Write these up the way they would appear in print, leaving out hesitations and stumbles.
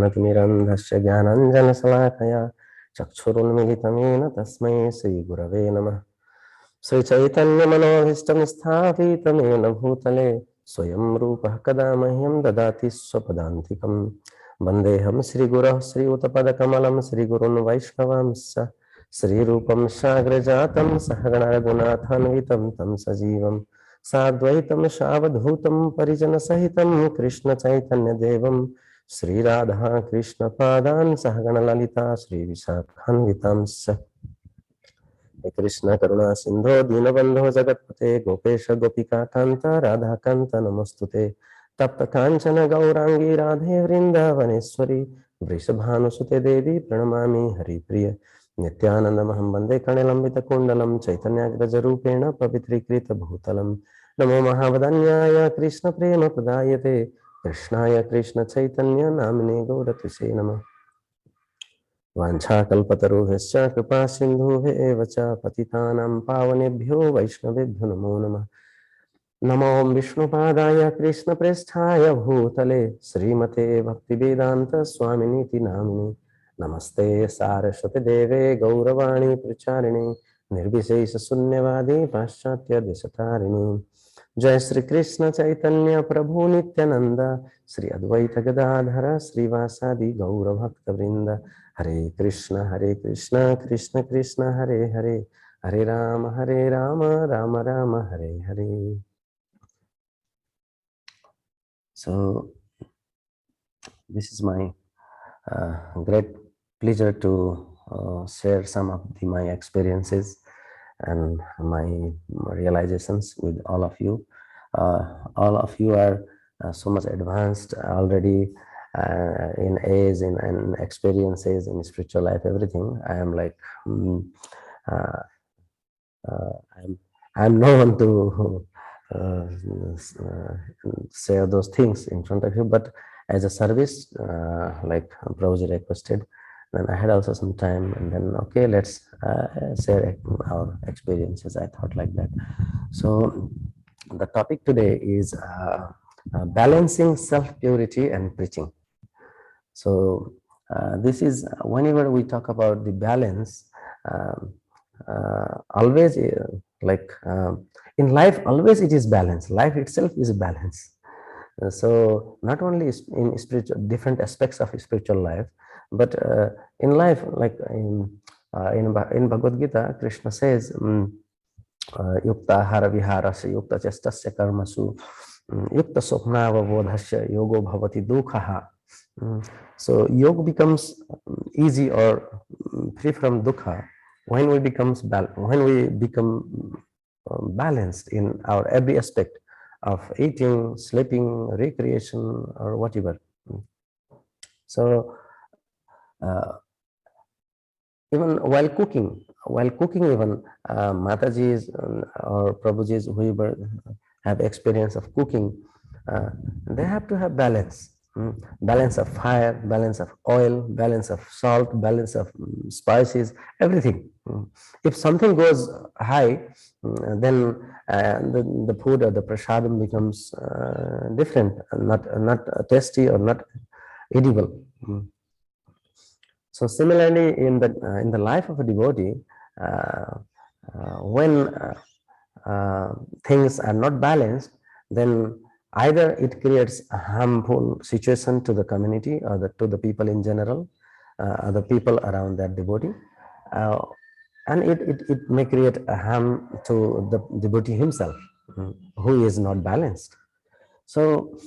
नतिमिरन्धस्य ज्ञानाञ्जनशलाकया चक्षुरुन्मिलितं येन तस्मै श्रीगुरवे नमः। श्रीचैतन्यमनोभीष्टं स्थापितं येन भूतले स्वयं रूपः कदा मह्यं ददाति स्वपदान्तिकं। वन्देऽहं श्रीगुरोः श्रीयुतपदकमलं श्रीगुरुन् वैष्णवांश्च श्रीरूपं साग्रजातं सहगणरघुनाथान्वितं तं सजीवं साद्वैतं सावधूतं परिजनसहितं कृष्णचैतन्यदेवं श्रीराधा कृष्ण पादान् सहगण ललिता श्रीविशाखान्वितांश्च। कृष्ण करुणा सिंधो दीनबंधो जगत्पते गोपेश गोपिका कांत राधा कांत नमस्तुते। तप्त कांचन गौरांगी राधे वृंदावनेश्वरी वृषभानुसुते देवी प्रणमामि हरिप्रिय। नित्यानंदमहं वन्दे कणिलंबितकुण्डलं चैतन्याग्रजरूपेण पवित्रीकृत भूतलं। नमो महावदन्याय कृष्ण प्रेम प्रदायते कृष्णाय कृष्ण चैतन्य नामिने गौरतिसे नमः। वाञ्छाकल्पतरुभ्यश्च कृपा सिन्धुभ्येव च पतितानां पावनेभ्यो वैष्णवेभ्यो नमो नमः। नमो विष्णुपादाय कृष्णप्रेष्ठाय भूतले श्रीमते भक्तिवेदान्त स्वामिनीति नामिने। नमस्ते सारस्वती देवे गौरवाणी प्रचारिणे निर्विशेष शून्यवादी पाश्चात्य देशतारिणी। जय श्री कृष्ण चैतन्य प्रभु नित्यानंद श्री अद्वैत गदाधर श्रीवासादि गौर भक्त वृंद। हरे Krishna Krishna Krishna Hare Hare Hare Ram Ram Ram Hare Hare. So this is my great pleasure to share some of my experiences and my realizations with all of you. All of you are so much advanced already in age, in experiences, in spiritual life, everything. I am like, I'm no one to share those things in front of you, but as a service, like Prabhuji requested, then I had also some time, and then okay, let's share our experiences. I thought like that. So the topic today is balancing self-purity and preaching. So this is whenever we talk about the balance, always like in life, always it is balance. Life itself is balance. So not only in spiritual, different aspects of spiritual life, but in life, like in Bhagavad Gita, Krishna says, yukta hara viharasya yukta chestasya karmasu yukta sopnavabodhasya yogo bhavati dukhaha. So yoga becomes easy or free from dukkha when we become balanced in our every aspect of eating, sleeping, recreation, or whatever. So even while cooking even Matajis or Prabhujis, whoever have experience of cooking, they have to have balance. Balance of fire, balance of oil, balance of salt, balance of spices, everything. If something goes high, then the food or the prasadam becomes different, not tasty or not edible. So similarly, in the life of a devotee, when things are not balanced, then either it creates a harmful situation to the community or to the people in general, the people around that devotee, and it may create a harm to the devotee himself, who is not balanced. So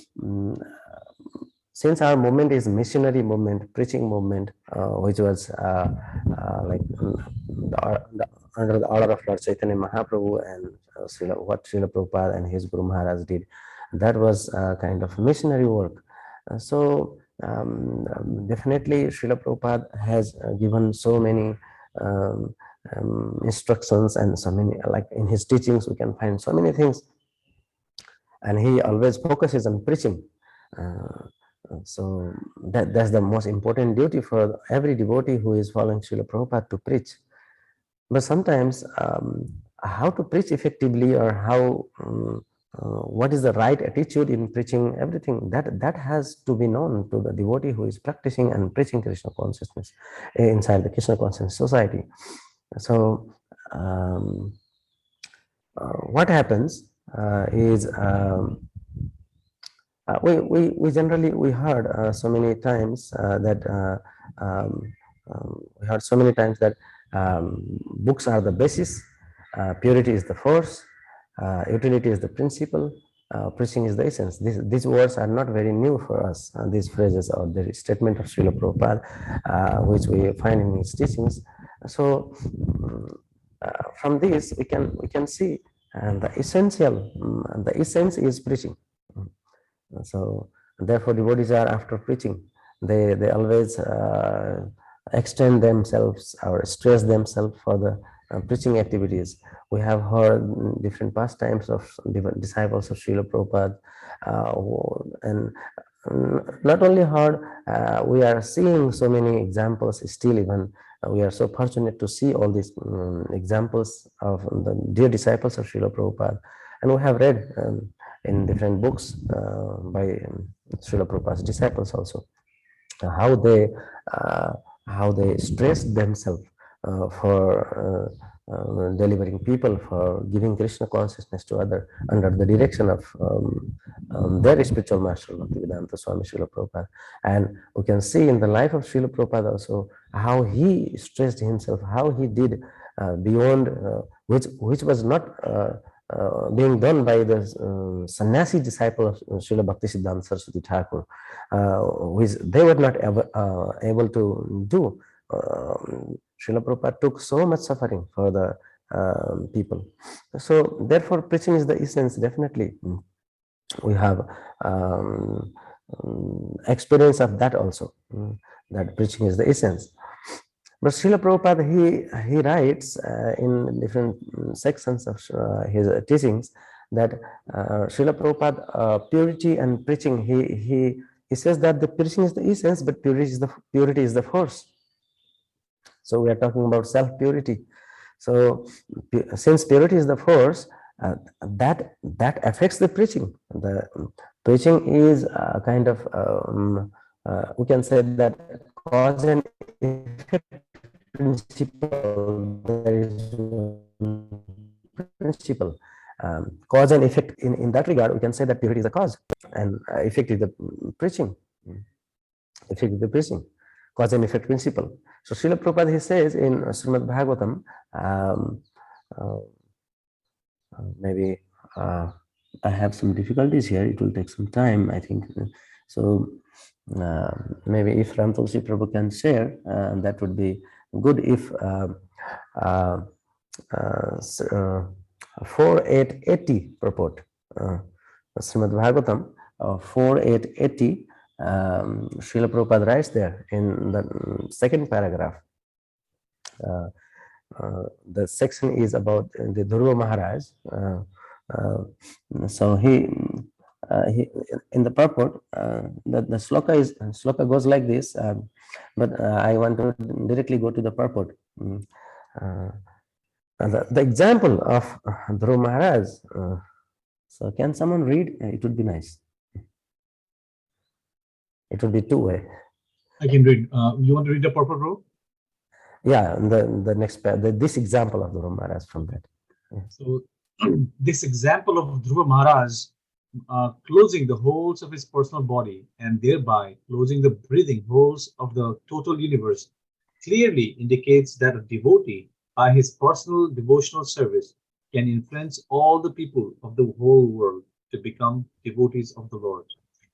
since our movement is missionary movement, preaching movement, which was like under the order of Lord Chaitanya Mahaprabhu and what Srila Prabhupada and his Guru Maharaj did, that was kind of missionary work. So definitely Srila Prabhupada has given so many instructions, and so many, like in his teachings we can find so many things, and he always focuses on preaching. So that's the most important duty for every devotee who is following Srila Prabhupada, to preach. But sometimes how to preach effectively, or how what is the right attitude in preaching, everything that has to be known to the devotee who is practicing and preaching Krishna consciousness inside the Krishna consciousness society. So what happens is we generally we heard so many times that we heard so many times that books are the basis, purity is the force, utility is the principle, preaching is the essence. These words are not very new for us. These phrases or the statement of Srila Prabhupada, which we find in his teachings. So from this we can see the essential, the essence is preaching. So therefore devotees are after preaching. They always extend themselves or stress themselves for the preaching activities. We have heard different pastimes of different disciples of Srila Prabhupada, and not only heard, we are seeing so many examples still. Even we are so fortunate to see all these examples of the dear disciples of Srila Prabhupada, and we have read in different books by Srila Prabhupada's disciples also, how they stress themselves for delivering people, for giving Krishna consciousness to other under the direction of their spiritual master Bhaktivedanta Swami Srila Prabhupada. And we can see in the life of Srila Prabhupada also how he stressed himself, how he did beyond which was not being done by the sannyasi disciple of Srila Bhaktisiddhanta Saraswati Thakur, which they were not able to do. Srila Prabhupada took so much suffering for the people. So therefore preaching is the essence. Definitely we have experience of that also, that preaching is the essence. But Srila Prabhupada, he writes in different sections of his teachings that Srila Prabhupada, purity and preaching, he says that the preaching is the essence, but purity is the force. So we are talking about self-purity. So since purity is the force, that affects the preaching. The preaching is a kind of we can say that cause and effect principle. There is principle, cause and effect. In that regard, we can say that purity is the cause and effect is the preaching. Effect is the preaching, cause and effect principle. So Srila Prabhupada, he says in Srimad Bhagavatam, maybe I have some difficulties here. It will take some time, I think. So maybe if Ram Tulsi Prabhu can share, that would be good. If 4880 purport, Srimad Bhagavatam 4880, Srila Prabhupada writes there in the second paragraph. The section is about the Dhruva Maharaj. So he in the purport, the sloka goes like this, but I want to directly go to the purport. The example of Dhruva Maharaj. So can someone read? It would be nice. It would be two-way. I can read. You want to read the purport, bro? Yeah, the next this example of Dhruva Maharaj from that. Yeah. So this example of Dhruva Maharaj closing the holes of his personal body and thereby closing the breathing holes of the total universe clearly indicates that a devotee, by his personal devotional service, can influence all the people of the whole world to become devotees of the Lord.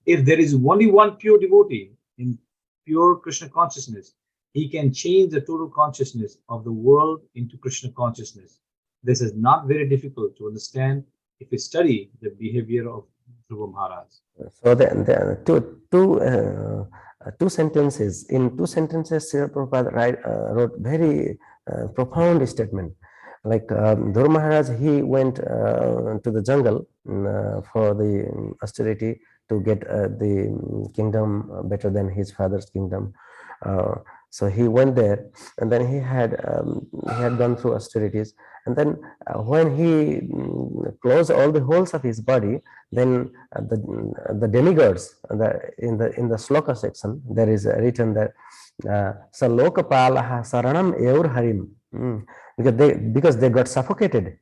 If there is only one pure devotee in pure Krishna consciousness, he can change the total consciousness of the world into Krishna consciousness. This is not very difficult to understand if we study the behavior of Dhruva Maharaj. So there are two sentences. In two sentences, Srila Prabhupada wrote very profound statement. Like Dhruva Maharaj, he went to the jungle for the austerity to get the kingdom better than his father's kingdom. So he went there, and then he had gone through austerities, and then when he closed all the holes of his body, then the demigods, in the sloka section, there is written that Salokapalaha Saranam Eur Harim. Because they got suffocated.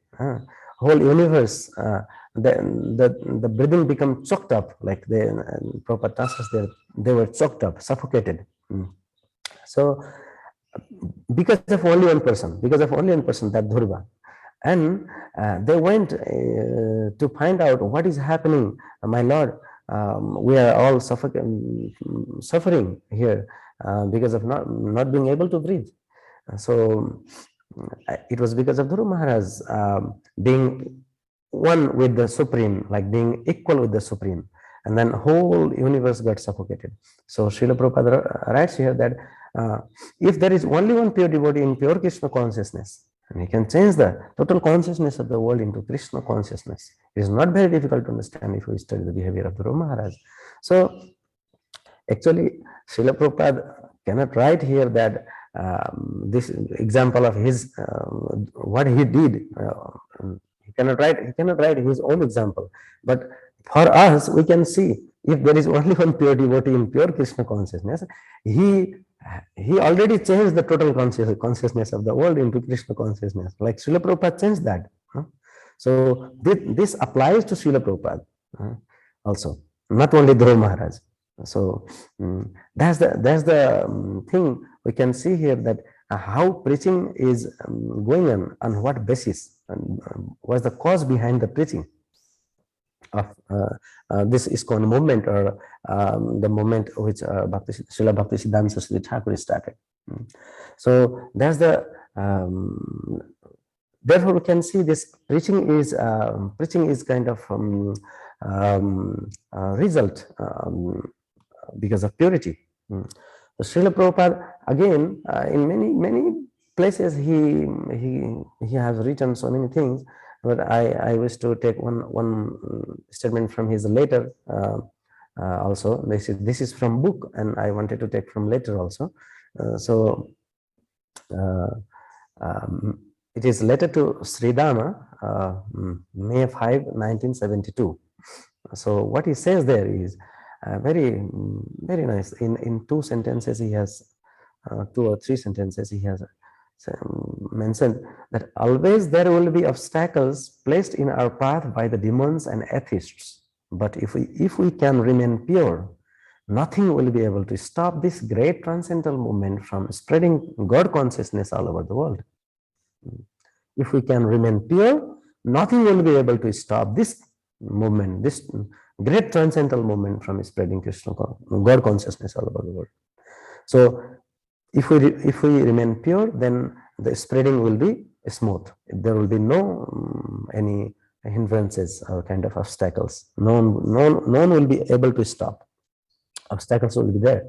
Whole universe, the, the breathing become choked up, like proper transfers there, they were choked up, suffocated. So because of only one person, that Dhruva. And they went to find out what is happening, my lord. We are all suffering here because of not being able to breathe. So it was because of Dhruva Maharaj being one with the Supreme, like being equal with the Supreme. And then whole universe got suffocated. So Srila Prabhupada writes here that if there is only one pure devotee in pure Krishna consciousness, and he can change the total consciousness of the world into Krishna consciousness. It is not very difficult to understand if we study the behavior of Dhruva Maharaj. So actually, Srila Prabhupada cannot write here that this example of his what he did. He cannot write his own example. But for us, we can see if there is only one pure devotee in pure Krishna consciousness, he already changed the total consciousness of the world into Krishna consciousness. Like Srila Prabhupada changed that. So this applies to Srila Prabhupada also, not only Dhruva Maharaj. So that's the thing we can see here, that how preaching is going on what basis, and what's the cause behind the preaching of this ISKCON movement, or the movement which Srila Bhakti Siddhanta Saraswati Thakur started. So that's the therefore we can see this preaching is kind of result because of purity. So Srila Prabhupada again in many places he has written so many things, but I wish to take one statement from his letter also. This is from book, and I wanted to take from letter also. It is letter to Sridhama, May 5, 1972. So what he says there is very nice. In two sentences, he has 2 or 3 sentences, he has mentioned that always there will be obstacles placed in our path by the demons and atheists. But if we can remain pure, nothing will be able to stop this great transcendental movement from spreading God consciousness all over the world. If we can remain pure, nothing will be able to stop this movement, this great transcendental movement from spreading Krishna God consciousness all over the world. So if we remain pure, then the spreading will be smooth. There will be no any hindrances or kind of obstacles. No one will be able to stop. Obstacles will be there.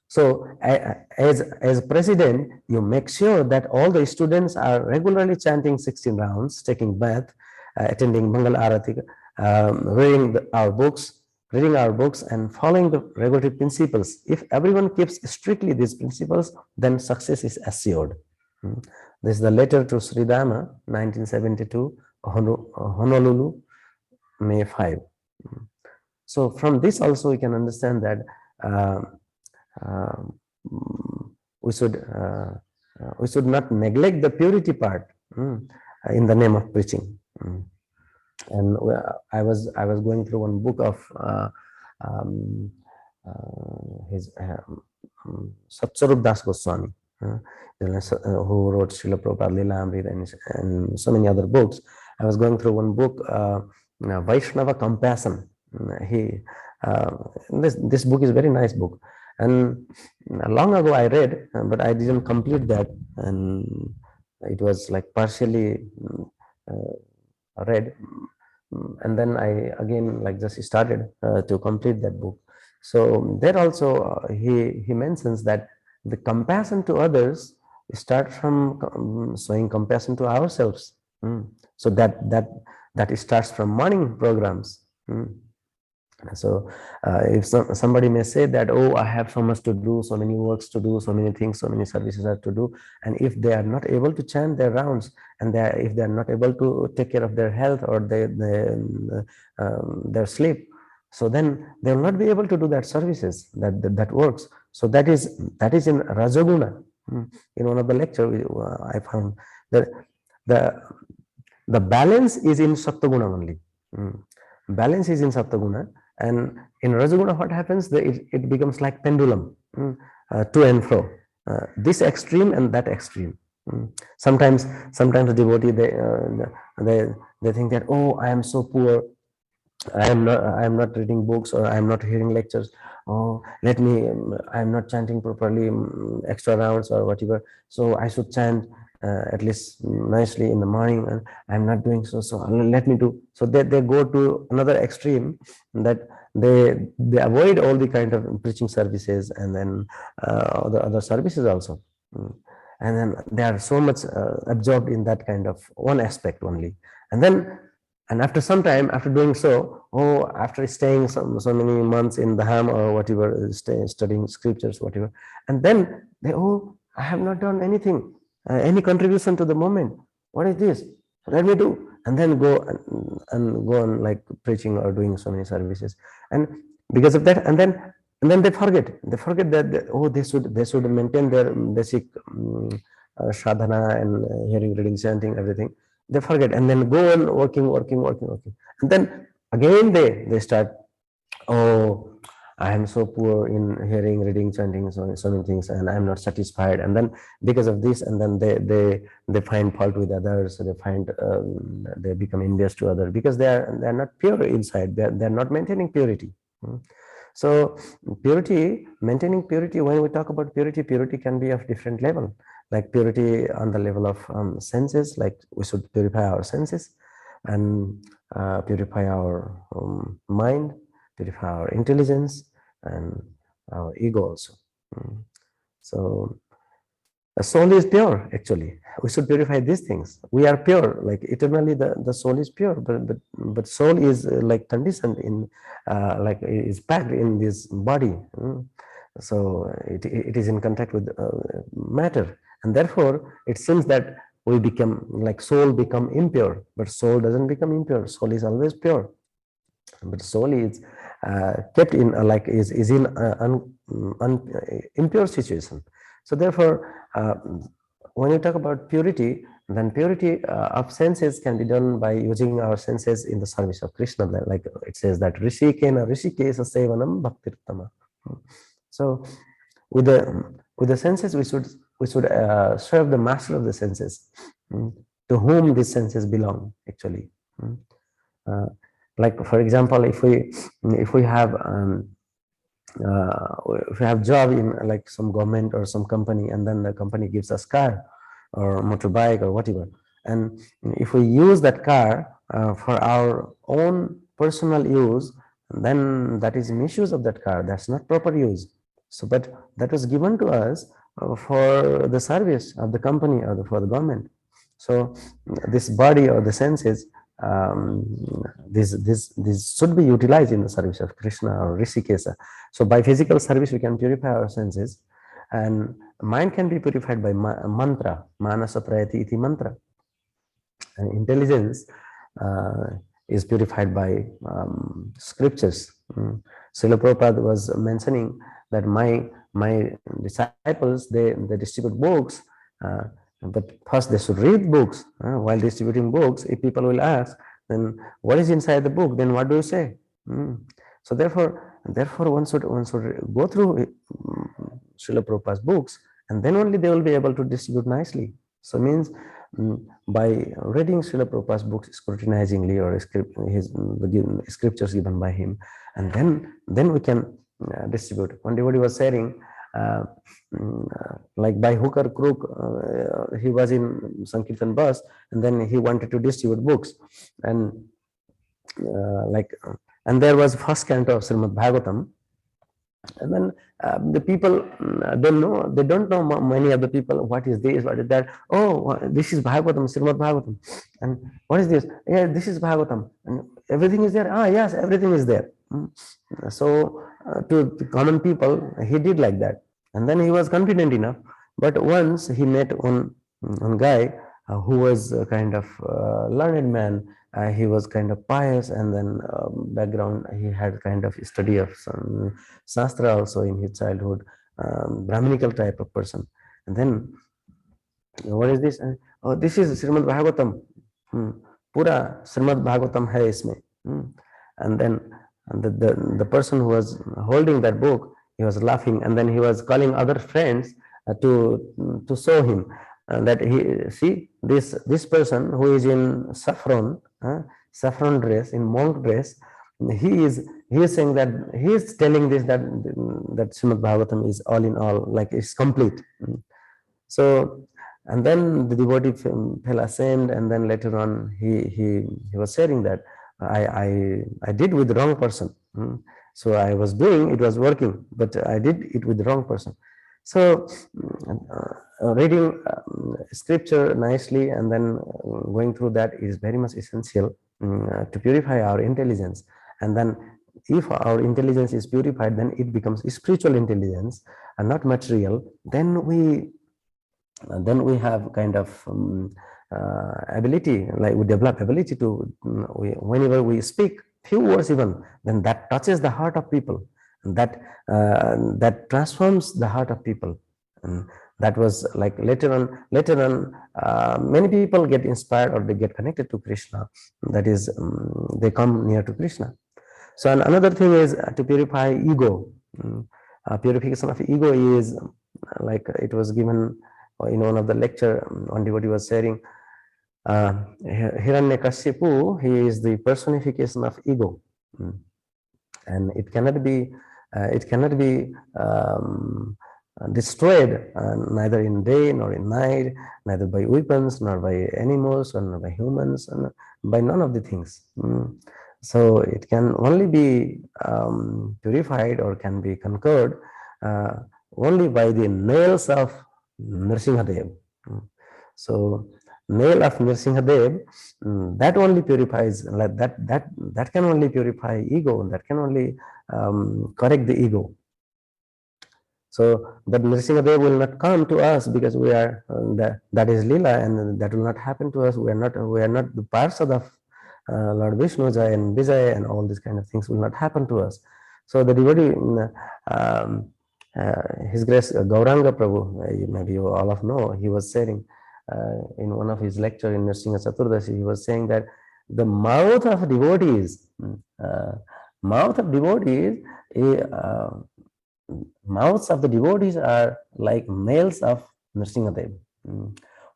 So as president, you make sure that all the students are regularly chanting 16 rounds, taking bath, attending Mangal Arati, reading our books, and following the regulatory principles. If everyone keeps strictly these principles, then success is assured. This is the letter to Sridhama, 1972, Honolulu, May 5. So from this also we can understand that we should not neglect the purity part in the name of preaching. And I was going through one book of his Satsarup Das Goswami, who wrote Srila Prabhupada Lila Amrita and so many other books. I was going through one book, Vaishnava Compassion. This book is a very nice book, and long ago I read, but I didn't complete that, and it was like partially read, and then I again like just started to complete that book. So there also he mentions that the compassion to others starts from showing compassion to ourselves. So that starts from morning programs. So if somebody may say that, oh, I have so much to do, so many works to do, so many things, so many services are to do, and if they are not able to chant their rounds, and if they are not able to take care of their health or their sleep, so then they will not be able to do that services, that works. So that is in Rajaguna. In one of the lecture, I found that the the balance is in Sattaguna only. Balance is in Sattaguna, and in Rajaguna, what happens? It becomes like pendulum, to and fro, this extreme and that extreme. Sometimes the devotee, they they think that, oh, I am so poor, I am not reading books, or I am not hearing lectures. Oh, let me, I am not chanting properly, extra rounds or whatever. So I should chant at least nicely in the morning, and I am not doing so. So let me do. So they go to another extreme, that they avoid all the kind of preaching services, and then other services also. Mm. And then they are so much absorbed in that kind of one aspect only. And after some time, after doing so, oh, after staying so many months in the ham or whatever, studying scriptures, whatever, and then they, oh, I have not done anything, any contribution to the movement. What is this? Let me do, and then go and go on like preaching or doing so many services, and because of that, and then they forget that oh, they should maintain their basic sadhana and hearing, reading, chanting, everything. They forget, and then go on working, and then again they start, oh, I am so poor in hearing, reading, chanting, so many things, and I am not satisfied. And then because of this, and then they find fault with others. So they become envious to others, because they are not pure inside. They are not maintaining purity. So maintaining purity, when we talk about purity, purity can be of different level, like purity on the level of senses, like we should purify our senses, and purify our mind, purify our intelligence, and our ego also. Mm. So the soul is pure, actually. We should purify these things. We are pure, like eternally the soul is pure, but soul is like conditioned in, like is packed in this body. So it is in contact with matter, and therefore it seems that we become, like soul become impure, but soul doesn't become impure. Soul is always pure, but soul is kept in, like is in impure situation. So therefore, when you talk about purity, then purity of senses can be done by using our senses in the service of Krishna. Like it says that Rishikena Rishikesa Sevanam Bhaktirtama. So with the senses, we should serve the master of the senses, to whom these senses belong, actually. Uh, like for example, if we have job in like some government or some company, and then the company gives us car or motorbike or whatever, and if we use that car for our own personal use, then that is misuse of that car. That's not proper use. So but that was given to us for the service of the company or for the government. So this body or the senses, um, this should be utilized in the service of Krishna or Rishikesa. So by physical service, we can purify our senses, and mind can be purified by mantra, manasa prayati iti mantra. And intelligence is purified by scriptures. Srila Prabhupada was mentioning that my disciples, they distribute books, but first they should read books. While distributing books, if people will ask, then what is inside the book? Then what do you say? So therefore one should go through Srila Prabhupada's books, and then only they will be able to distribute nicely. So means by reading Srila Prabhupada's books scrutinizingly, or the scriptures given by him, and then we can distribute. One devotee was sharing, like by hook or crook, he was in Sankirtan bus, and then he wanted to distribute books, and like and there was first canto of Srimad Bhagavatam, and then the people they don't know many of the people, what is this, what is that. Oh, this is Bhagavatam, Srimad Bhagavatam. And what is this? Yeah, this is Bhagavatam, and everything is there. Ah, yes, everything is there. Mm. So to the common people, he did like that, and then he was confident enough. But once he met one guy who was a kind of learned man. He was kind of pious, and then background he had kind of study of some shastra also in his childhood, Brahminical type of person. And then what is this? Oh, this is Srimad Bhagavatam. Hmm. Pura Srimad Bhagavatam hai isme. Hmm. And then the person who was holding that book, he was laughing, and then he was calling other friends to show him that he see this person who is in saffron dress, in monk dress. He is saying that he is telling this that Srimad Bhagavatam is all in all, like it's complete. Hmm. So, and then the devotee fell ashamed, and then later on he was sharing that I did with the wrong person. So I was doing, it was working, but I did it with the wrong person. So reading scripture nicely and then going through that is very much essential to purify our intelligence. And then if our intelligence is purified, then it becomes spiritual intelligence and not material. Then we have kind of ability, like we develop ability to, whenever we speak few words even, then that touches the heart of people, and that transforms the heart of people. And that was like later on many people get inspired, or they get connected to Krishna. That is, they come near to Krishna. So, and another thing is to purify ego. Purification of ego is like it was given in one of the lecture. One devotee was sharing, Hiranyakashipu, he is the personification of ego. And it cannot be destroyed, neither in day nor in night, neither by weapons nor by animals or by humans, and by none of the things. So it can only be purified or can be conquered only by the nails of Nrsimhadev. So nail of Nrsimhadev, that only purifies, like that can only purify ego, that can only correct the ego. So that Nrsimhadev will not come to us because we are that is Lila, and that will not happen to us. We are not the Parsad of Lord Vishnu, Jai and Vijay, and all these kind of things will not happen to us. So the devotee, His Grace Gauranga Prabhu, maybe you all of know, he was saying in one of his lecture in Nrsimha Chaturdashi, he was saying that the mouth of devotees, mouth of devotees, uh, mouths of the devotees are like nails of Nrsimhadev.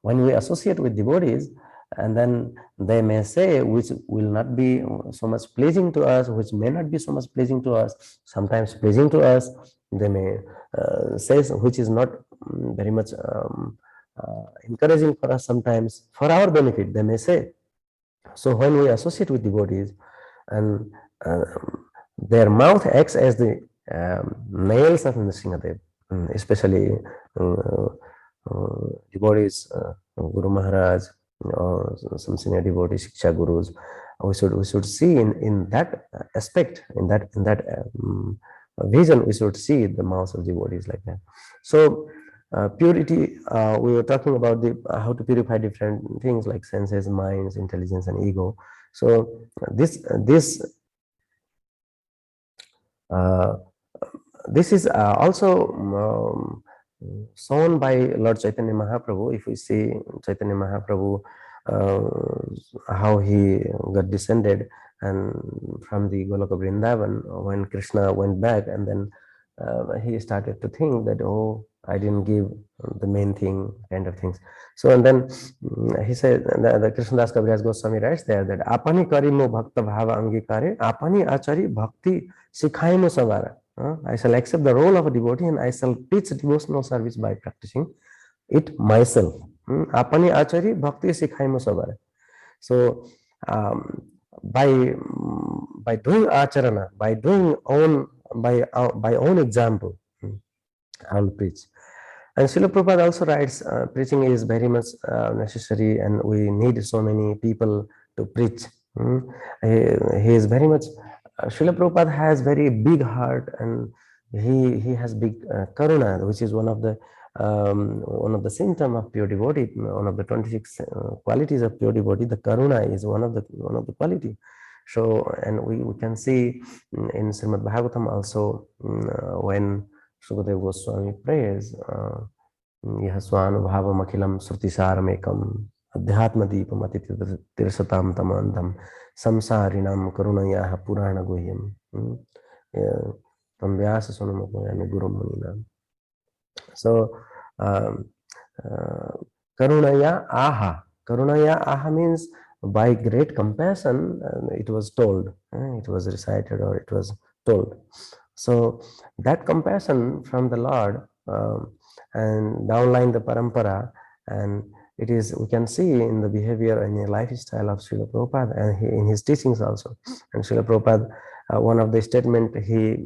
When we associate with devotees, and then they may say which will not be so much pleasing to us, which may not be so much pleasing to us, sometimes pleasing to us. They may say which is not very much encouraging for us, sometimes for our benefit, they may say. So when we associate with devotees, and their mouth acts as the nails of Nrsimhadev, especially devotees, Guru Maharaj, or some senior devotees, Shiksha Gurus. We should see in that aspect, in that vision, we should see the mouths of devotees like that. So purity, we were talking about the how to purify different things like senses, minds, intelligence, and ego. So uh, this is also shown by Lord Chaitanya Mahaprabhu. If we see Chaitanya Mahaprabhu, how he got descended and from the Goloka Vrindavan, when Krishna went back, and then he started to think that, oh, I didn't give the main thing, kind of things. So, and then he said, the Krishnadas Kaviraj Goswami writes there that apani karimo bhakta bhava angikare, apani achari bhakti sikhaimo savara. I shall accept the role of a devotee, and I shall teach devotional service by practicing it myself. Apani achari bhakti sikhaimo savara. So by doing acharana, by own example, I will preach. And Srila Prabhupada also writes, preaching is very much necessary, and we need so many people to preach. He is very much Srila Prabhupada has very big heart, and he has big karuna, which is one of the symptom of pure devotee, one of the 26 qualities of pure devotee. The karuna is one of the quality. So, and we can see in Srimad Bhagavatam also, when Sukadeva Goswami prays, यह स्वानुभावमखिलं श्रुतिसारमेकम् अध्यात्मदीपमतितीर्थतां तमान्तं संसारिणां करुणयाः पुराणगुह्यं तं व्याससुनमुपयामि गुरुं मुनीनाम्. So, um, uh, Karunaya Aha. Karunaya Aha means by great compassion, it was told, it was recited, or it was told. So, that compassion from the Lord, and downline the parampara, and it is, we can see in the behavior and the lifestyle of Srila Prabhupada, and in his teachings also. And Srila Prabhupada, one of the statement he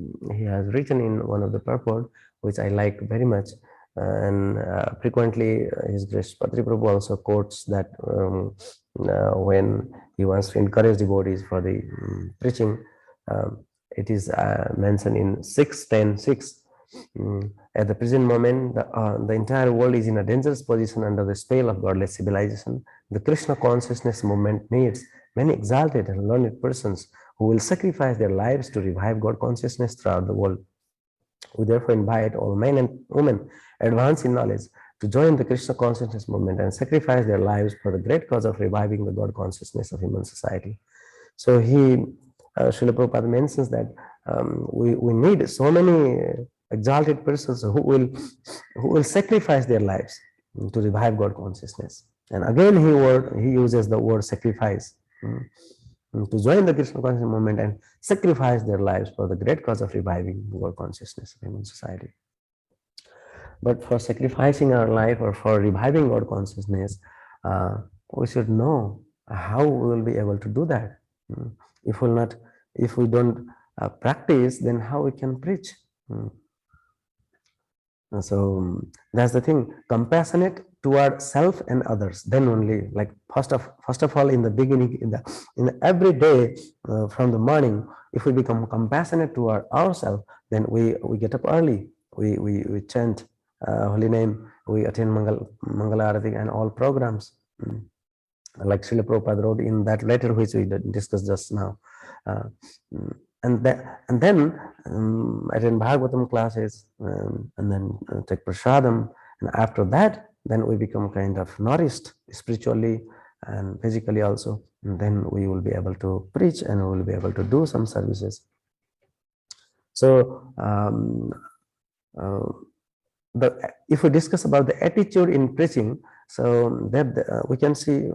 has written in one of the purport, which I like very much, and frequently His Grace Patri Prabhu also quotes that, when he wants to encourage devotees for the preaching, it is mentioned in 6:10:6. At the present moment, the entire world is in a dangerous position under the spell of godless civilization. The Krishna consciousness movement needs many exalted and learned persons who will sacrifice their lives to revive God consciousness throughout the world. We therefore invite all men and women advanced in knowledge to join the Krishna consciousness movement and sacrifice their lives for the great cause of reviving the God consciousness of human society. So Srila Prabhupada mentions that we need so many exalted persons who will sacrifice their lives to revive God consciousness. And again, he uses the word sacrifice. To join the Krishna consciousness movement and sacrifice their lives for the great cause of reviving God consciousness of human society. But for sacrificing our life or for reviving God consciousness, we should know how we will be able to do that. If we'll not, if we don't practice, then how we can preach? So that's the thing. Compassionate toward self and others. Then only, like first of all, in the beginning, in every day from the morning, if we become compassionate toward ourselves, then we get up early. We chant holy name. We attend Mangala Arati and all programs. Like Srila Prabhupada wrote in that letter which we discussed just now. And then attend Bhagavatam classes, and then take prasadam, and after that, then we become kind of nourished spiritually and physically also. And then we will be able to preach, and we will be able to do some services. So, if we discuss about the attitude in preaching, so that we can see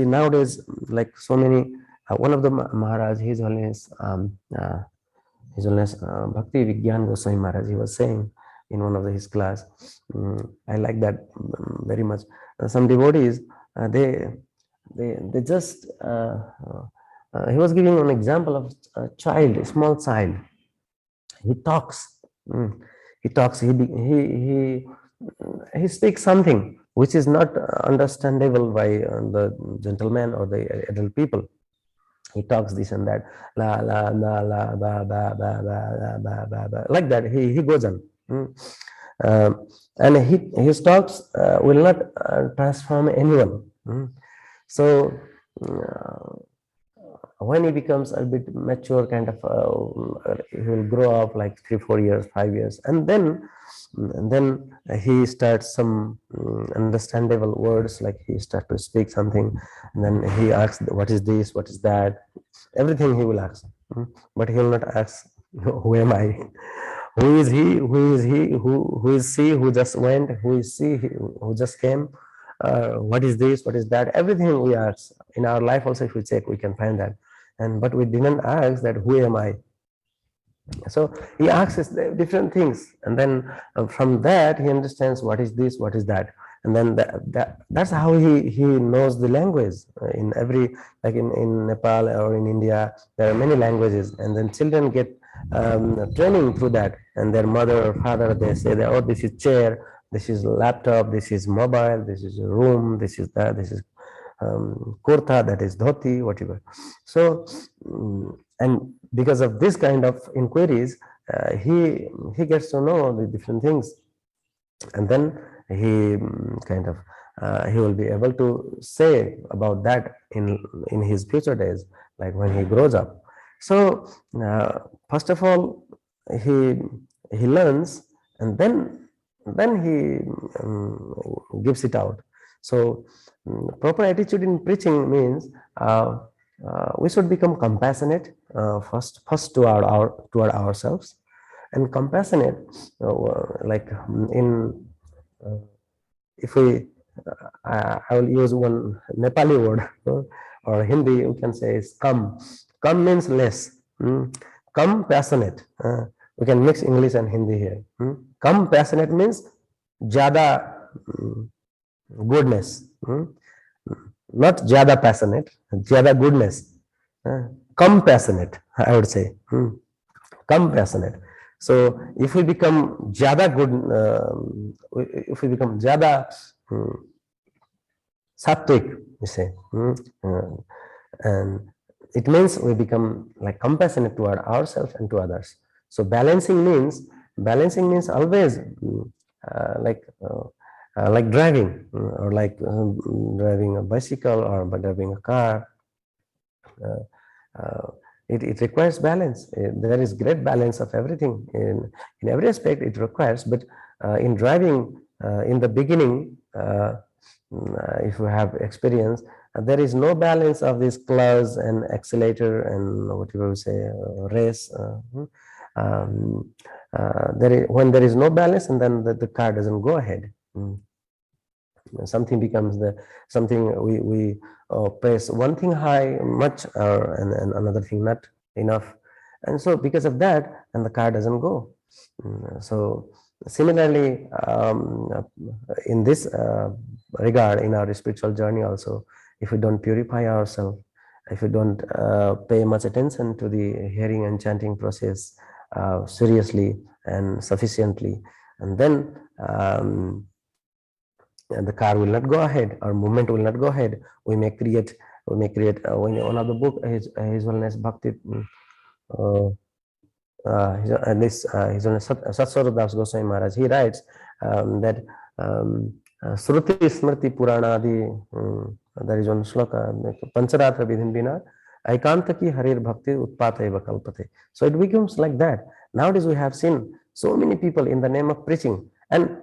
nowadays, like so many. One of the Maharaj, His Holiness Bhakti Vigyan Goswami Maharaj, he was saying in one of his class, I like that very much. Some devotees, they just he was giving an example of a child, a small child. He talks. He talks. He speaks something which is not understandable by the gentleman or the adult people. He talks this and that, la la la la ba ba ba ba ba ba ba, like that. He goes on, and his talks will not transform anyone. So when he becomes a bit mature, kind of, he will grow up like 3-4 years, 5 years, and then he starts some understandable words, like he starts to speak something, and then he asks, what is this, what is that, everything he will ask. But he will not ask, who am I, who is he, who is she who just went, who is she who just came, what is this, what is that, everything we ask in our life also. If we check, we can find that. But we didn't ask that, who am I? So he asks different things, and then from that he understands what is this, what is that, and then that's how he knows the language. In every, like in Nepal or in India, there are many languages, and then children get training through that, and their mother or father, they say that, oh, this is chair, this is laptop, this is mobile, this is a room, this is that, this is kurta, that is dhoti, whatever. So And because of this kind of inquiries, he gets to know the different things, and then he kind of he will be able to say about that in his future days, like when he grows up. So first of all, he he learns, and then he gives it out. So proper attitude in preaching means we should become compassionate, first toward ourselves, and compassionate, like in uh, if we I will use one Nepali word, or Hindi you can say is come. Come means less. Come passionate. We can mix English and Hindi here. Come passionate means jada goodness. Not jada passionate, jada goodness. Come passionate, I would say. Compassionate. So if we become jada good, if we become jada sattvic, we say, and it means we become like compassionate toward ourselves and to others. So balancing means always like driving, or like driving a bicycle or driving a car. Uh, uh, it requires balance. There is great balance of everything in every aspect it requires, but in driving, in the beginning, if you have experience, there is no balance of this clutch and accelerator and whatever we say, race. When there is no balance, and then the car doesn't go ahead. Something becomes the something we press one thing high much, and another thing not enough, and so because of that, and the car doesn't go. So similarly, in this regard, in our spiritual journey also, if we don't purify ourselves, if we don't pay much attention to the hearing and chanting process seriously and sufficiently, and then and the car will not go ahead, our movement will not go ahead. We may create when one of the book, his Holiness Bhakti, uh, his Holiness Satsvarup Das Goswami Maharaj, he writes that Sruti Smriti Puranadi, there is one shloka, Pancharatra Vidhin Bina, Aikanta ki Harir Bhakti Utpata eva kalpate. So it becomes like that. Nowadays we have seen so many people in the name of preaching, and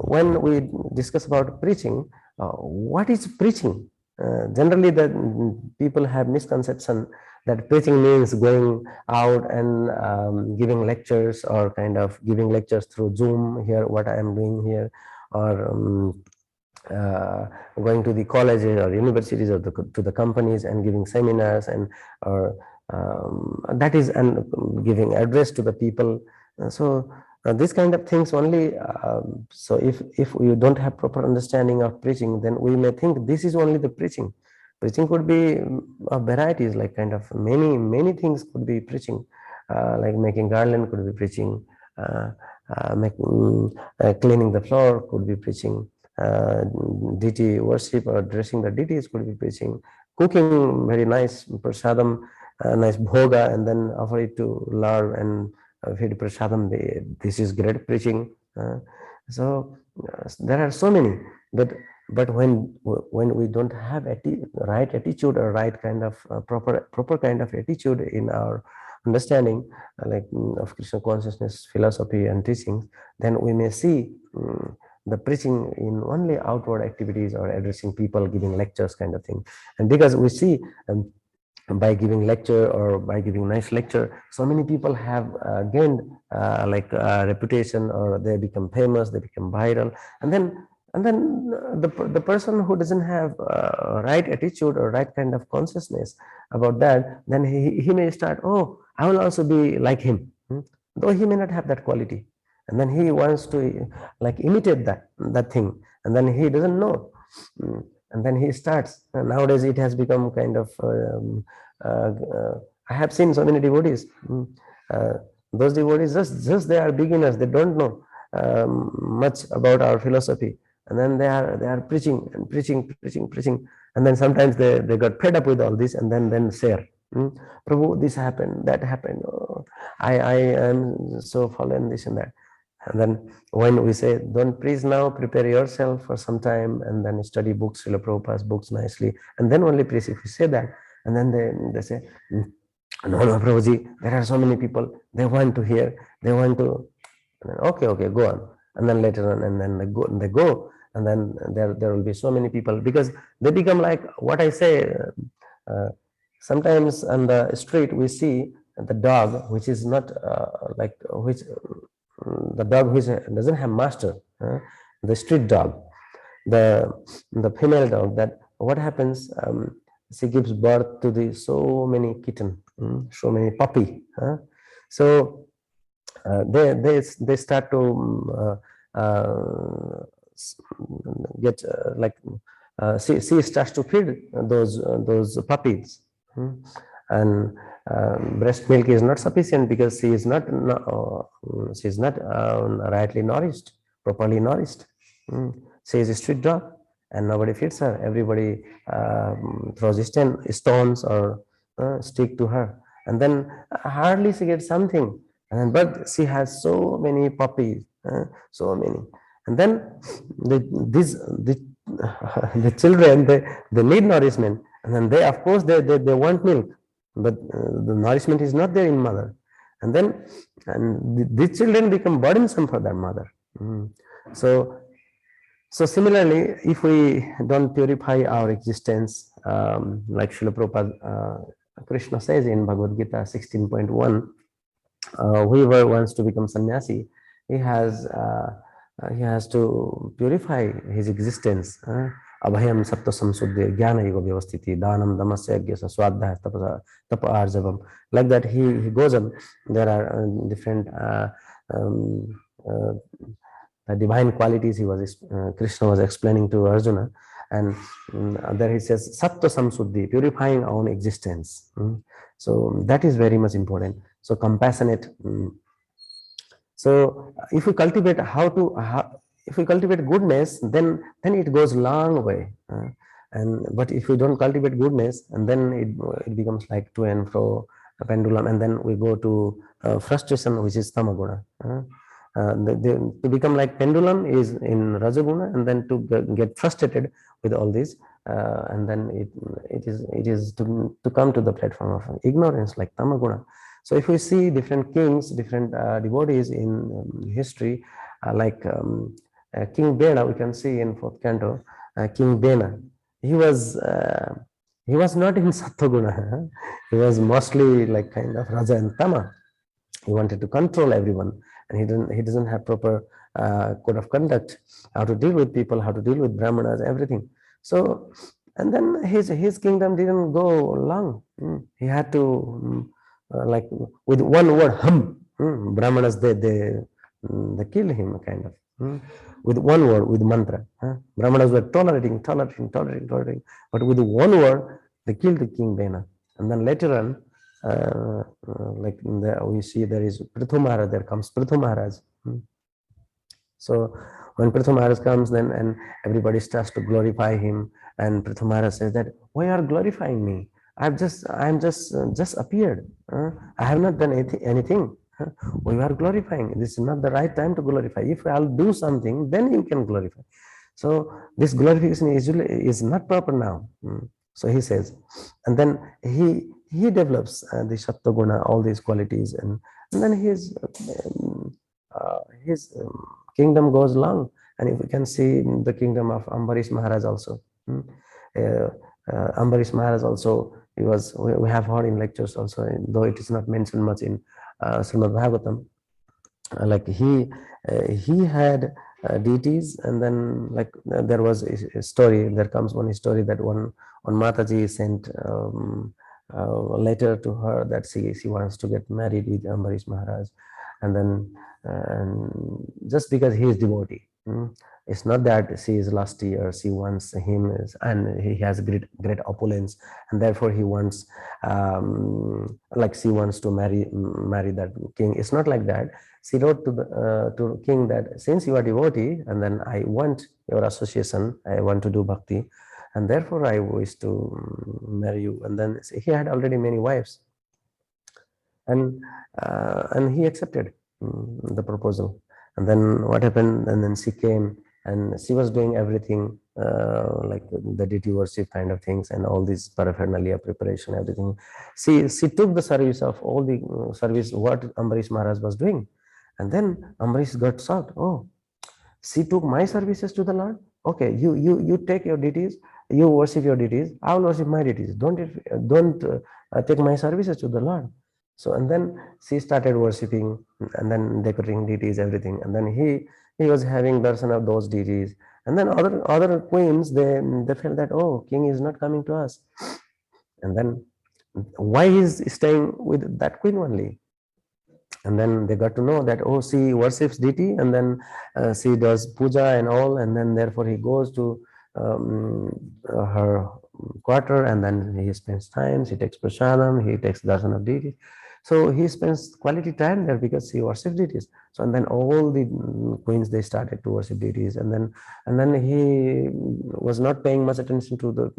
when we discuss about preaching, what is preaching? Generally, the people have misconception that preaching means going out and giving lectures, or kind of giving lectures through Zoom here, what I am doing here, or uh, going to the colleges or universities, or to the companies and giving seminars, and or that is, and giving address to the people. So these kind of things only. So if we don't have proper understanding of preaching, then we may think this is only the preaching. Preaching could be of varieties, like kind of many things could be preaching, like making garland could be preaching, cleaning the floor could be preaching, deity worship or dressing the deities could be preaching, cooking very nice prasadam, nice bhoga, and then offer it to Lord and feed prasadam. This is great preaching. So there are so many, but when we don't have right attitude, or right kind of proper kind of attitude in our understanding, of Krishna consciousness philosophy and teachings, then we may see the preaching in only outward activities, or addressing people, giving lectures kind of thing. And because we see by giving lecture, or by giving nice lecture, so many people have gained reputation, or they become famous, they become viral, and then the person who doesn't have right attitude or right kind of consciousness about that, then he may start, oh, I will also be like him, though he may not have that quality, and then he wants to like imitate that thing, and then he doesn't know. And then he starts. Nowadays it has become kind of uh, uh, I have seen so many devotees, uh, those devotees just they are beginners, they don't know much about our philosophy, and then they are preaching and preaching, and then sometimes they got fed up with all this, and then share. Prabhu, this happened, that happened. Oh, I am so fallen, this and that. And then when we say, don't preach now, prepare yourself for some time and then study books, Srila Prabhupada's books nicely, and then only preach. If we say that, and then they say, no, no, Prabhuji, there are so many people, they want to hear, they want to, and then, okay, okay, go on. And then later on, and then they go, and then there will be so many people because they become like what I say. Uh, Sometimes on the street we see the dog which is not like which the dog which doesn't have master, the street dog, the the female dog. That what happens? She gives birth to the so many kitten, so many puppy. So they start to get like she starts to feed those puppies. And breast milk is not sufficient because she is not rightly nourished, properly nourished. She is a street dog and nobody feeds her. Everybody throws stones or stick to her, and then hardly she gets something. And but she has so many puppies, so many. And then the the children, they need nourishment, and then they of course they want milk, but the nourishment is not there in mother. And then these children become burdensome for their mother. So similarly, if we don't purify our existence, like Srila Prabhupada, Krishna says in Bhagavad Gita 16.1, whoever wants to become sannyasi, he has to purify his existence. Abhayam sattva samsuddhe jnana yoga vyavasthiti danam damasya yajna swadhyaya tapa arjavam. Like that, he goes on. There are different divine qualities Krishna was explaining to Arjuna, and there he says sattva samsuddhi, purifying our own existence. So that is very much important. So compassionate. So if we cultivate if we cultivate goodness, then it goes long way. And but if we don't cultivate goodness, and then it becomes like to and fro, a pendulum, and then we go to frustration, which is tamaguna. To become like pendulum is in rajaguna, and then to get frustrated with all this, and then it is to come to the platform of ignorance, like tamaguna. So if we see different kings, different devotees in history, like King Bena, we can see in fourth canto, King Bena, he was not in Sattva-guna. He was mostly like kind of Raja and Tama. He wanted to control everyone, and he doesn't have proper code of conduct, how to deal with people, how to deal with brahmanas, everything. So, and then his kingdom didn't go long. He had to like with one word, brahmanas, they killed him, kind of. With one word, with mantra. Brahmanas were tolerating, but with one word, they killed the king Bena. And then later on, like we see there is Prithu Maharaj, there comes Prithu Maharaj. So when Prithu Maharaj comes, then and everybody starts to glorify him, and Prithu Maharaj says that, why are glorifying me? I'm just appeared. I have not done anything. We are glorifying. This is not the right time to glorify. If I'll do something, then you can glorify. So this glorification is not proper now. So he says, and then he develops the Sattva Guna, all these qualities, and then his kingdom goes long. And if we can see the kingdom of Ambarish Maharaj also. Ambarish Maharaj also, we have heard in lectures also, though it is not mentioned much in Srimad Bhagavatam, like he had deities, and then like there was a story, there comes one story that one Mataji sent a letter to her that she wants to get married with Ambarish Maharaj, and then just because he is devotee. It's not that she is lusty or she wants him, and he has great opulence, and therefore he wants like she wants to marry that king. It's not like that. She wrote to the to king that since you are devotee, and then I want your association, I want to do bhakti, and therefore I wish to marry you. And then he had already many wives, and he accepted the proposal. And then what happened? And then she came, and she was doing everything, like the deity worship kind of things, and all these paraphernalia preparation, everything. She took the service of all the service what Ambarish Maharaj was doing. And then Ambarish got shocked. Oh, she took my services to the Lord. Okay, you take your deities, you worship your deities. I will worship my deities. Don't take my services to the Lord. So and then she started worshiping, and then decorating deities, everything. And then he was having darshan of those deities. And then other queens, they felt that, oh, king is not coming to us. And then why he's staying with that queen only? And then they got to know that, oh, she worships deity, and then she does puja and all, and then therefore he goes to her quarter, and then he spends time, he takes prasadam, he takes darshan of deity. So he spends quality time there because he worships deities. So and then all the queens, they started to worship deities. And then he was not paying much attention to the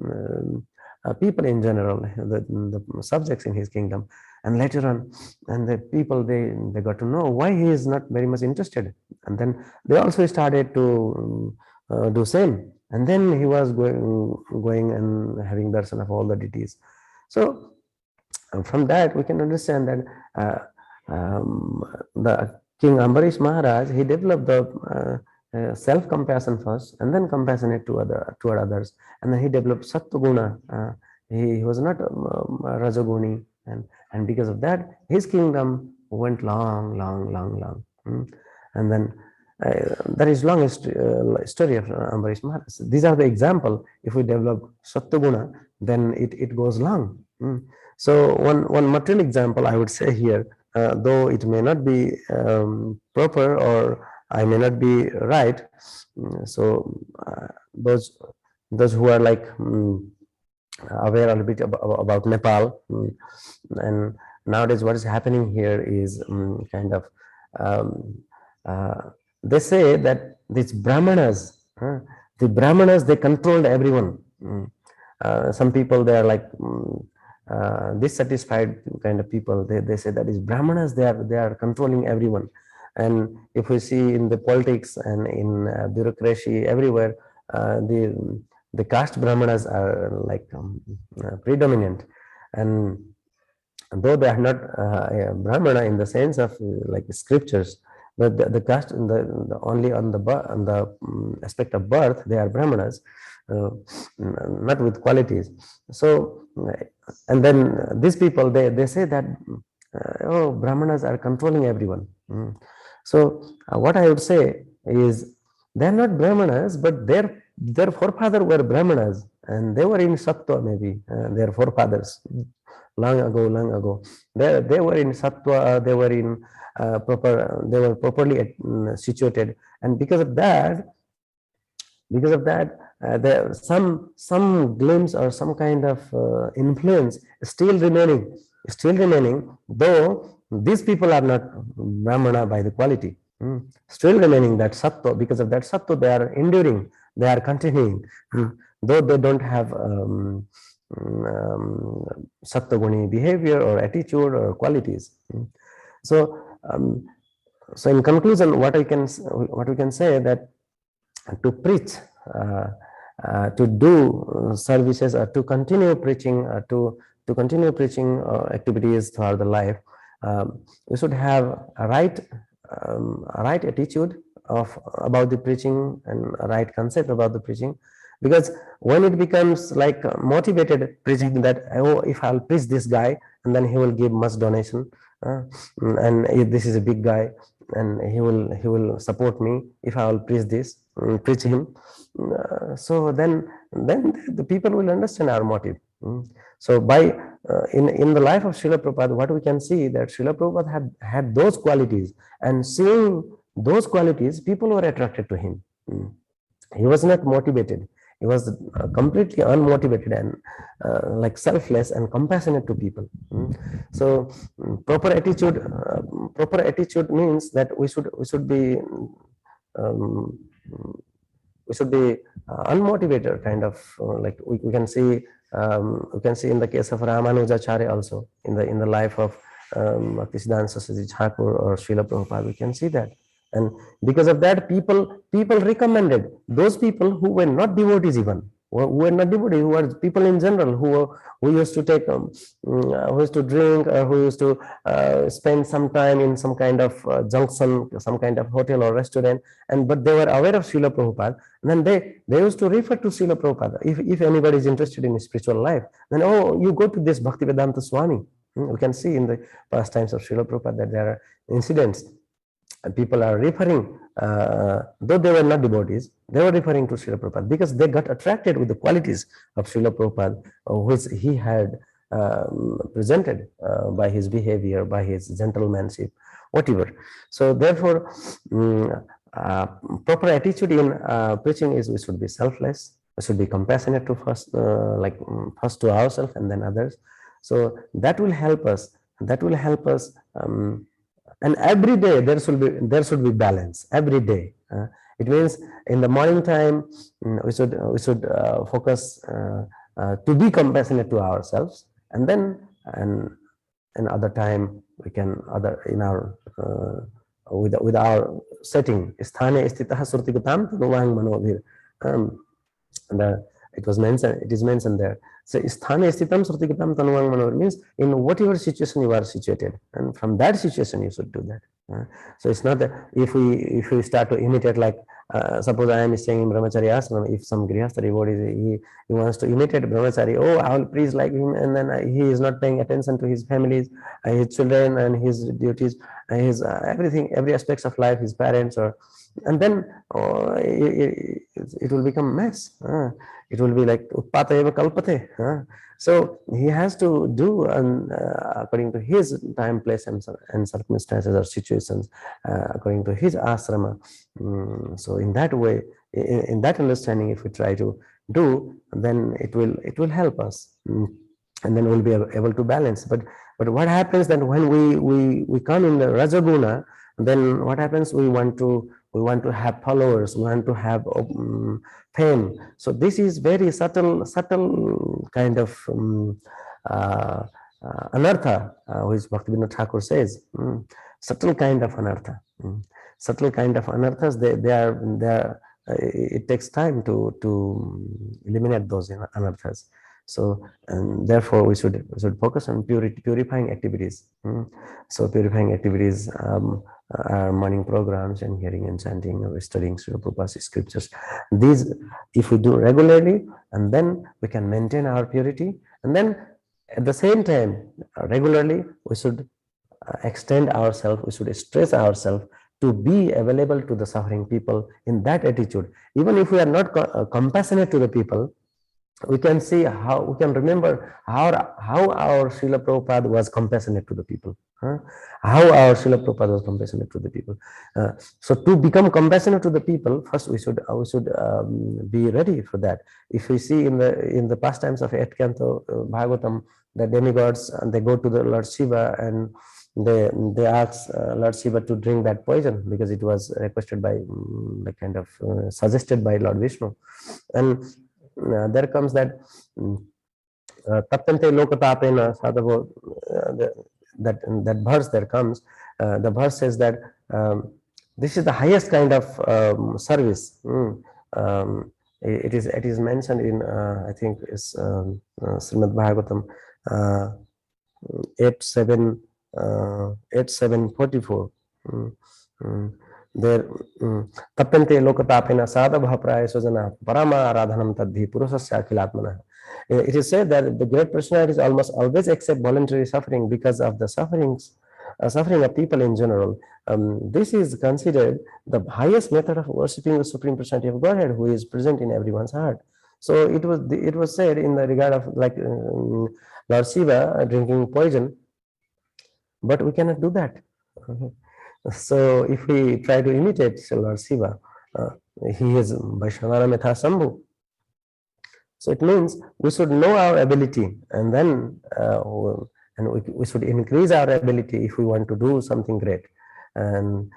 people in general, the subjects in his kingdom. And later on, and the people, they got to know why he is not very much interested. And then they also started to do same. And then he was going and having darshan of all the deities. So from that we can understand that the King Ambarish Maharaj, he developed the self-compassion first, and then compassionate toward others, and then he developed sattva-guna. He was not rajaguni, and because of that, his kingdom went long, long, long, long. And then that is long story of Ambarish Maharaj. These are the example. If we develop sattva-guna, then it goes long. So one material example I would say here, though it may not be proper, or I may not be right. So those who are like aware a little bit about Nepal, and nowadays what is happening here is kind of they say that these Brahmanas, they controlled everyone. Some people, they are like dissatisfied kind of people. They say that is Brahmanas, they are controlling everyone. And if we see in the politics and in bureaucracy everywhere, the caste Brahmanas are like predominant. And though they are not Brahmana in the sense of like scriptures, but the caste, the only on the aspect of birth, they are Brahmanas, not with qualities. So, and then these people, they say that, oh, Brahmanas are controlling everyone. So what I would say is, they're not Brahmanas, but their forefathers were Brahmanas, and they were in Sattva, maybe their forefathers long ago. They were in Sattva, they were in they were properly situated, and because of that, there some glimpse or some kind of influence still remaining, though these people are not Brahmana by the quality. Still remaining that sattva. Because of that sattva, they are enduring, they are continuing, though they don't have sattva-guni behavior or attitude or qualities. So so in conclusion, what we can say, that to preach, to do services, or to continue preaching, activities throughout the life, we should have a right attitude about the preaching, and a right concept about the preaching. Because when it becomes like motivated preaching, that, oh, if I'll preach this guy, and then he will give much donation, and if this is a big guy, and he will support me if I will preach him. So then the people will understand our motive. So by in the life of Srila Prabhupada, what we can see, that Srila Prabhupada had those qualities, and seeing those qualities, people were attracted to him. He was not motivated. He was completely unmotivated, and like selfless and compassionate to people. So proper attitude means that we should be unmotivated kind of like we can see, we can see in the case of Ramanujacharya also, in the life of Bhaktisiddhanta Saraswati Thakur or Srila Prabhupada, we can see that. And because of that, people recommended those people who were not devotees, even who were not devotees, who were people in general, who used to take who used to drink, who used to spend some time in some kind of junction, some kind of hotel or restaurant, and but they were aware of Srila Prabhupada. And then they used to refer to Srila Prabhupada. If anybody is interested in spiritual life, then, oh, you go to this Bhaktivedanta Swami. We can see in the past times of Srila Prabhupada that there are incidents, and people are referring, though they were not devotees, they were referring to Srila Prabhupada because they got attracted with the qualities of Srila Prabhupada, which he had presented by his behavior, by his gentlemanship, whatever. So therefore, proper attitude in preaching is we should be selfless, we should be compassionate to first, first to ourselves and then others. So that will help us. That will help us. And every day there should be balance. Every day, it means in the morning time we should focus to be compassionate to ourselves, and then and other time we can other in our with our setting sthane stitah surtigatam tanuvang manovir. It is mentioned there. So sthane sthitam srutigatam tanuvang manovir means in whatever situation you are situated, and from that situation you should do that. So it's not that if we start to imitate, like suppose I am staying in brahmachari ashram, if some grihastha devotee he wants to imitate brahmachari, oh, I will preach like him, and then he is not paying attention to his families, his children and his duties, his everything, every aspects of life, his parents, or and then it will become mess. It will be like utpata eva kalpate. So he has to do according to his time, place, and circumstances or situations, according to his ashrama. So in that way, in that understanding, if we try to do, then it will help us, and then we'll be able to balance. But what happens then when we come in the rajaguna, then what happens? We want to have followers, we want to have fame. So this is very subtle kind of anartha, which Bhaktivinoda Thakur says. Subtle kind of anartha. Subtle kind of anarthas, they are it takes time to eliminate those anarthas. So, and therefore we should focus on purifying activities. So purifying activities are morning programs and hearing and chanting or studying Srila Prabhupada's scriptures. These, if we do regularly, and then we can maintain our purity, and then at the same time, regularly, we should extend ourselves, we should stress ourselves to be available to the suffering people in that attitude. Even if we are not compassionate to the people, we can see how, we can remember how our Srila Prabhupada was compassionate to the people. How our Srila Prabhupada was compassionate to the people. So to become compassionate to the people, first we should be ready for that. If we see in the pastimes of 8th canto Bhagavatam, the demigods, and they go to the Lord Shiva and they ask Lord Shiva to drink that poison because it was requested by, suggested by Lord Vishnu. And there comes that tapante lokatapena sadhavo, that verse there comes. The verse says that this is the highest kind of service. It is mentioned in I think is Srimad Bhagavatam 8.7.44. There tapante lokatapena sadhabha prayasojana parama aradhanam tadhi purusasya akhilatmana. It is said that the great personalities almost always accept voluntary suffering because of the suffering of people in general. This is considered the highest method of worshipping the Supreme Personality of Godhead, who is present in everyone's heart. So it was said in the regard of Lord Shiva drinking poison, but we cannot do that. So if we try to imitate Lord Shiva, he is Vaishnavara Metha Sambhu. So it means we should know our ability, and then we should increase our ability if we want to do something great. and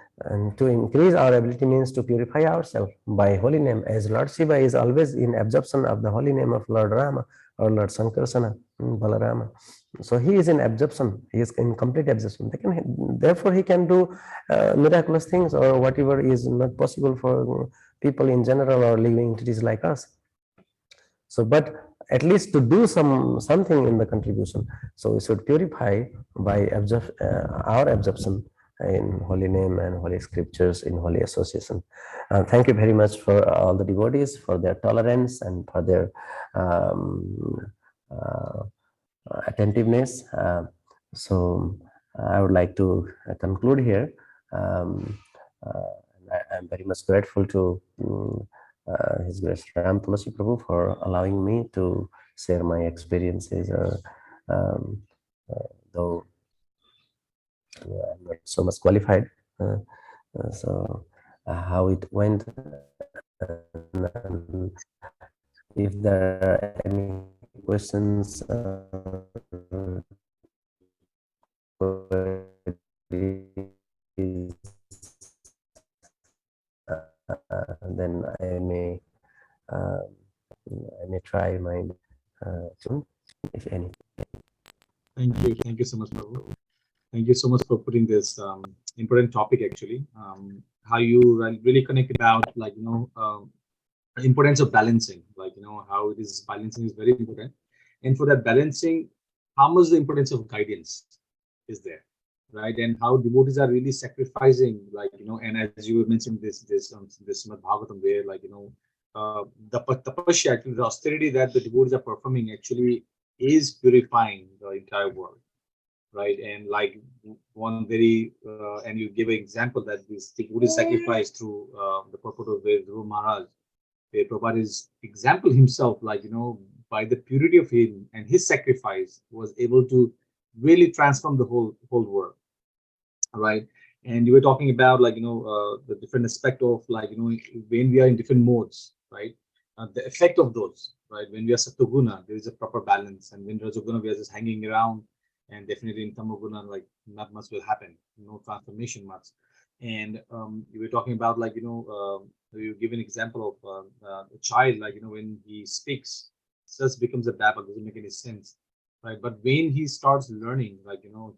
to increase our ability means to purify ourselves by holy name, as Lord Shiva is always in absorption of the holy name of Lord Rama or Lord Sankarsana, Balarama. So he is in absorption, he is in complete absorption. Therefore he can do miraculous things, or whatever is not possible for people in general or living entities like us. So, but at least to do something in the contribution. So we should purify by our absorption in holy name and holy scriptures, in holy association. Thank you very much for all the devotees, for their tolerance and for their um, uh, attentiveness. So I would like to conclude here. Um, I'm very much grateful to His Grace Ram Tulasi Prabhu for allowing me to share my experiences, um, though I'm not so much qualified. So how it went, and if there are any questions, then uh, I may try my soon, if any. Thank you so much, Prabhu. Thank you so much for putting this important topic actually. How you really connect about importance of balancing, how it is balancing is very important, and for that balancing, how much the importance of guidance is there, right? And how devotees are really sacrificing, and as you mentioned this Srimad Bhagavatam, where the tapasya, actually the austerity that the devotees are performing actually is purifying the entire world, right? And one very and you give an example that this devotee sacrifice through the purport of where Dhruva Maharaj, where Prabhupada is example himself, by the purity of him and his sacrifice was able to really transform the whole world, right? And you were talking about the different aspect of when we are in different modes, right? The effect of those, right? When we are Sattva there is a proper balance, and when Rajoguna, we are just hanging around, and definitely in Tamoguna, not much will happen, no transformation much. And you were talking about you give an example of a child, when he speaks, just becomes a babble, doesn't make any sense, right? But when he starts learning,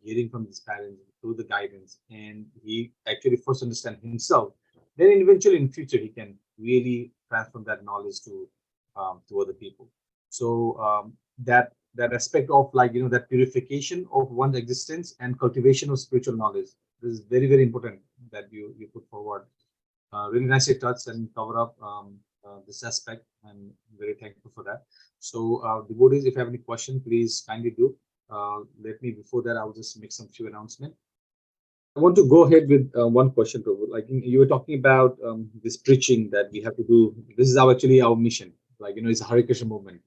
hearing from his parents through the guidance, and he actually first understand himself, then eventually in future he can really transfer that knowledge to other people. So that aspect of that purification of one's existence and cultivation of spiritual knowledge, this is very very important that you put forward. Really nicely touched and cover up this aspect. I'm very thankful for that. So, devotees, if you have any question, please kindly do. Let me, before that, I'll just make some few announcements. I want to go ahead with one question, Prabhu. You were talking about this preaching that we have to do. This is actually our mission. It's a Hare Krishna movement.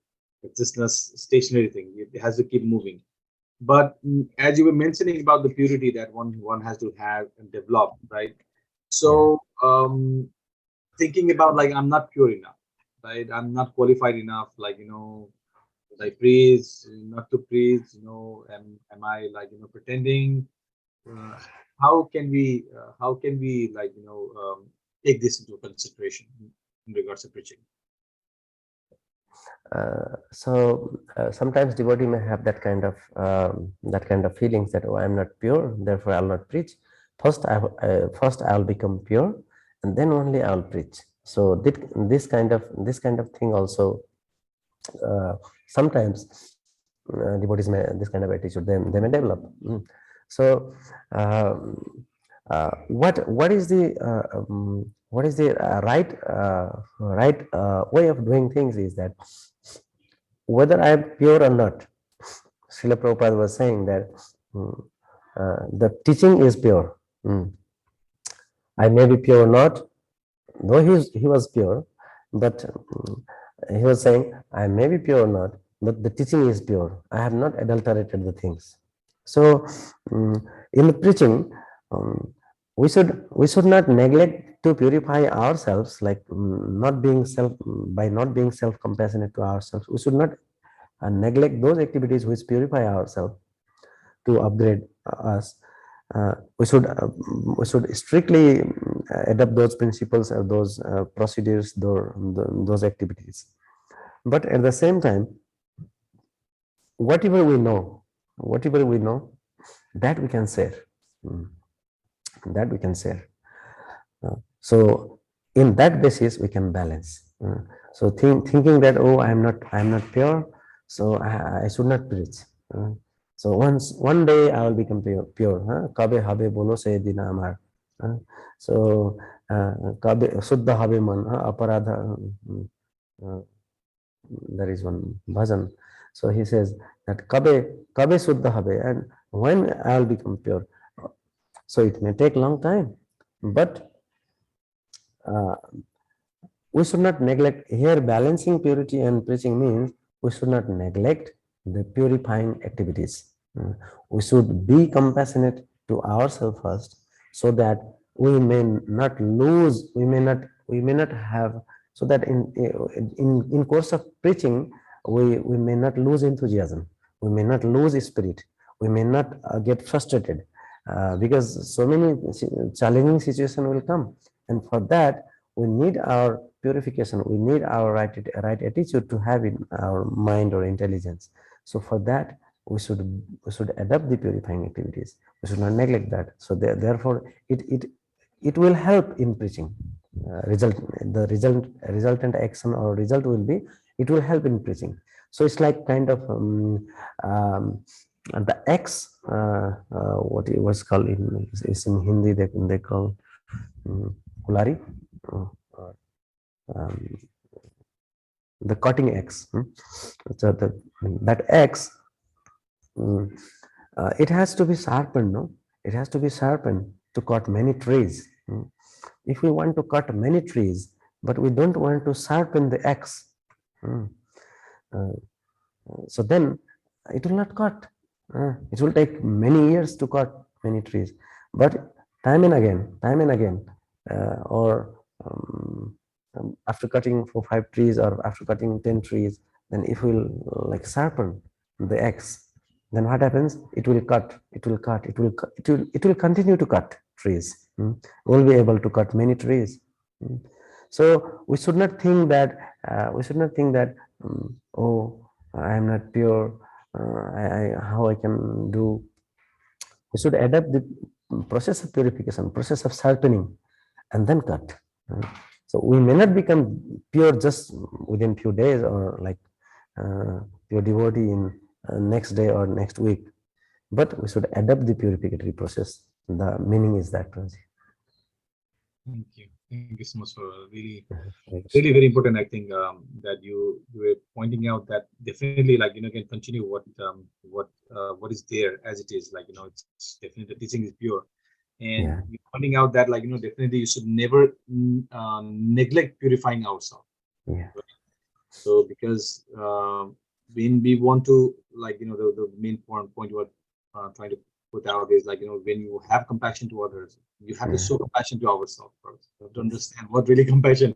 It's just a stationary thing. It has to keep moving. But as you were mentioning about the purity that one has to have and develop, right? Yeah. So thinking about I'm not pure enough, right? I'm not qualified enough, should I praise, not to praise, am I pretending? Uh, how can we take this into consideration in regards to preaching? So sometimes devotee may have that kind of feelings that, oh, I'm not pure, therefore I'll not preach. First I'll become pure, and then only I'll preach. So this kind of thing also sometimes devotees may, this kind of attitude they may develop. So what is the right way of doing things is that whether I am pure or not. Srila Prabhupada was saying that the teaching is pure. I may be pure or not, though he was pure, but he was saying, I may be pure or not, but the teaching is pure. I have not adulterated the things. So in the preaching, um, we should not neglect to purify ourselves, like by not being self compassionate to ourselves. We should not neglect those activities which purify ourselves to upgrade us. we should strictly adopt those principles or those procedures, those activities. But at the same time, whatever we know, that we can share. Mm, that we can share. So in that basis, we can balance. So thinking that, oh, I'm not pure, so I should not preach. So one day I will become pure. Kabe habe bolo se dina amar. So kabe suddha habe man aparadha. uh, there is one bhajan. So he says that kabe suddha habe, and when I will become pure. So it may take long time, but uh, we should not neglect here. Balancing purity and preaching means we should not neglect the purifying activities. We should be compassionate to ourselves first, so that we may not lose, we may not have, so that in course of preaching, we may not lose enthusiasm, we may not lose spirit, we may not get frustrated, because so many challenging situations will come, and for that we need our purification, we need our right attitude to have in our mind or intelligence. So for that, we should adopt the purifying activities, we should not neglect that. So therefore it will help in preaching. Result the resultant action or result will be, it will help in preaching. So it's like kind of um, the X, what it was called in, is in Hindi, they call kulari, uh, um, the cutting X. So that X, it has to be sharpened, no? It has to be sharpened to cut many trees. If we want to cut many trees, but we don't want to sharpen the X, uh, so then it will not cut. It will take many years to cut many trees. But time and again, or after cutting for 5 trees or after cutting 10 trees, then if we'll like sharpen the X, then what happens? It will cut, it will continue to cut trees. We'll be able to cut many trees. So we should not think that, oh, I am not pure. How I can do? We should adapt the process of purification, process of sharpening, and then cut. So we may not become pure just within few days, or like pure devotee in next day or next week, but we should adapt the purificatory process. The meaning is that, Ranji. Thank you. Thank you so much for really, Hare really Krishna. very important. I think that you were pointing out that definitely, like can continue what is there as it is. Like it's definitely the teaching is pure, and Yeah, you pointing out that definitely you should never neglect purifying ourselves. yeah, So because when we want to the main point you are trying to put out is when you have compassion to others, you have to yeah, show compassion to ourselves first. You have to yes, understand what really compassion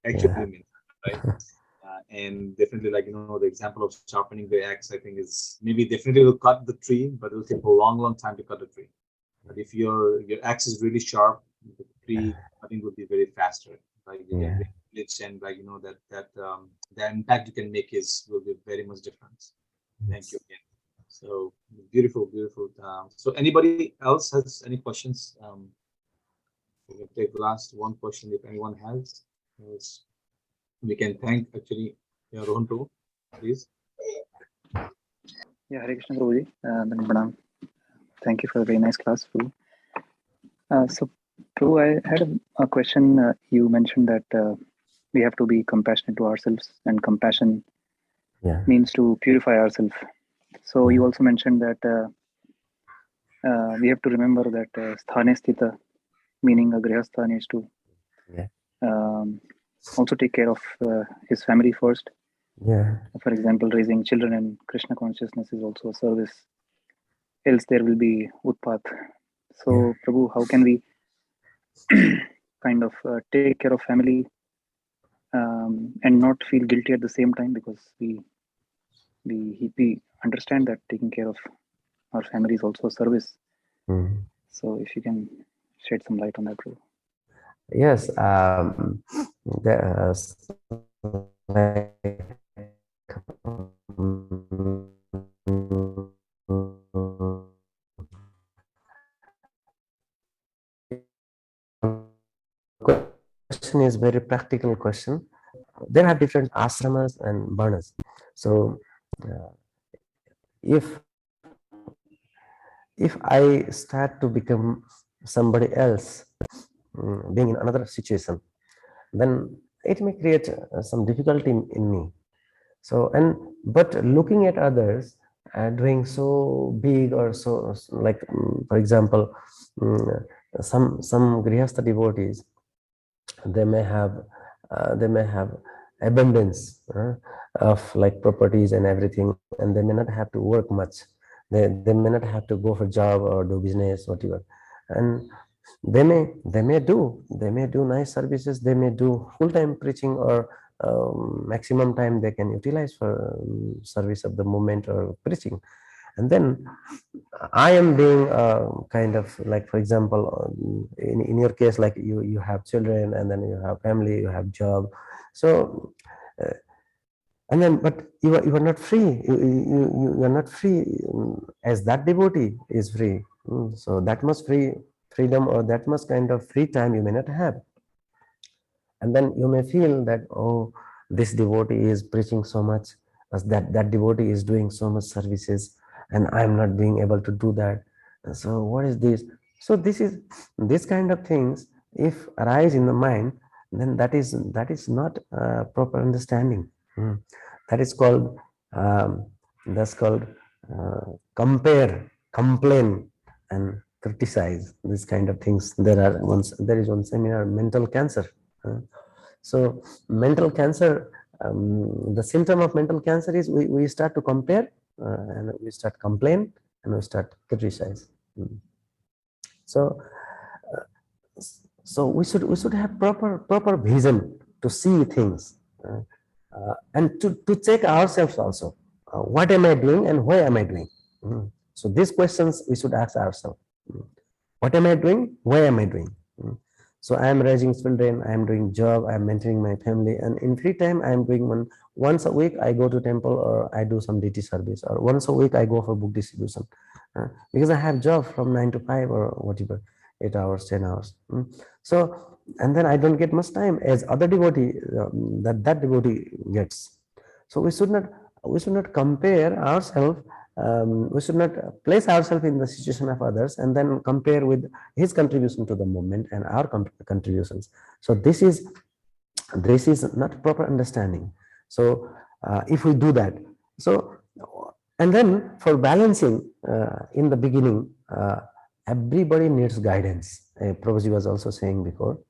actually yeah, means, right? And definitely the example of sharpening the axe, I think is maybe definitely will cut the tree, but it will take a long time to cut the tree. But if your axe is really sharp, the tree I think would be very faster. Like you can yeah, really glitch, and the impact you can make is will be very much different. Thank you yes. again. So beautiful, beautiful. So anybody else has any questions? We can take last one question if anyone has. Else we can thank actually Rohan too, please. Yeah, Hare Krishna Prabhuji. Then Pranam. Thank you for a very nice class, Prabhu. So, Prabhu, I had a question. You mentioned that we have to be compassionate to ourselves, and compassion Yeah, means to purify ourselves. So, yeah, you also mentioned that we have to remember that sthane sthita, meaning a grihastha needs to yeah, um, also take care of his family first. yeah, For example, raising children in Krishna consciousness is also a service. Else, there will be utpat. yeah. So, Prabhu, how can we kind of take care of family and not feel guilty at the same time, because we understand that taking care of our family is also a service. Mm. So if you can shed some light on that, bro. Yes, like question is very practical question. There are different ashramas and varnas. So uh, if if I start to become somebody else, being in another situation, then it may create some difficulty in me. So but looking at others doing so big or so like for example, mm, some grihastha devotees, they may have abundance of like properties and everything, and they may not have to work much. They may not have to go for job or do business, whatever, and they may do nice services, they may do full-time preaching, or maximum time they can utilize for service of the movement or preaching. And then I am being kind of like, for example, in your case, like you have children, and then you have family, you have job. So uh, and then but you are not free, you are not free as that devotee is free. So that much freedom, or that much kind of free time you may not have. And then you may feel that, oh, this devotee is preaching so much, as that devotee is doing so much services, and I'm not being able to do that. So what is this? So this kind of things if arise in the mind, then that is not proper understanding. Hmm. That is called that's called compare, complain, and criticize, these kind of things. There is one seminar, mental cancer. uh, so mental cancer, the symptom of mental cancer is we start to compare, and we start complain, and we start criticize. Mm. So we should have proper vision to see things, and to check ourselves also. What am I doing and why am I doing? So these questions we should ask ourselves. Mm. What am I doing? Why am I doing? So I am raising children, I am doing job, I am maintaining my family, and in free time I am doing once a week I go to temple, or I do some deity service, or once a week I go for book distribution, because I have job from 9 to 5 or whatever, 8 hours, 10 hours. So and then I don't get much time as other devotee, that devotee gets. So we should not compare ourselves. We should not place ourselves in the situation of others and then compare with his contribution to the movement and our contributions. So this is not proper understanding. So if we do that, so and then for balancing, in the beginning, everybody needs guidance. Prabhuji was also saying before.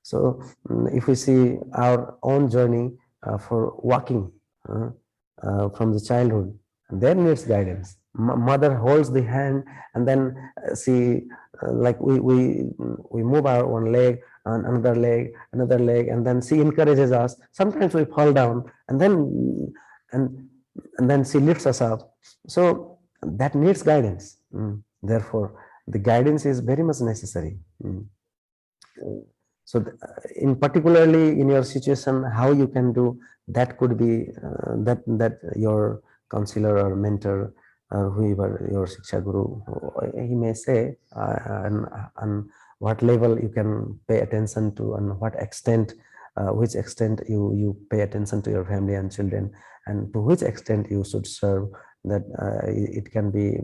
So if we see our own journey for walking from the childhood, there needs guidance. Mother holds the hand, and then she like we move our one leg, and another leg, and then she encourages us. Sometimes we fall down, and and then she lifts us up. So that needs guidance. Therefore the guidance is very much necessary. So in particularly in your situation, how you can do that could be that your counselor or mentor, whoever your shiksha guru, he may say, on what level you can pay attention to, and what extent, which extent you pay attention to your family and children, and to which extent you should serve. That it can be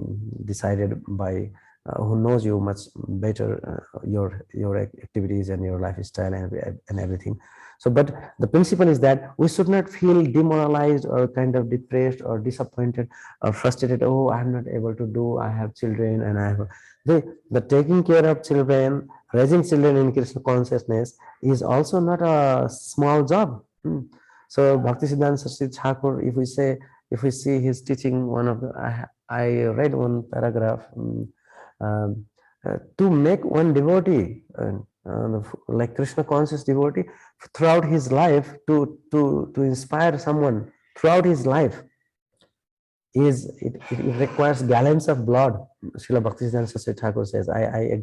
decided by who knows you much better, your activities and your lifestyle and everything. So but the principle is that we should not feel demoralized or kind of depressed or disappointed or frustrated. Oh, I'm not able to do, I have children, and I have the taking care of children, raising children in Krishna consciousness is also not a small job. So Bhaktisiddhanta Saraswati Thakur, if we see his teaching, one of the I read one paragraph, to make one devotee, like Krishna conscious devotee, throughout his life, to inspire someone throughout his life, it requires gallons of blood. Srila Bhaktisiddhanta Saraswati Thakur says, I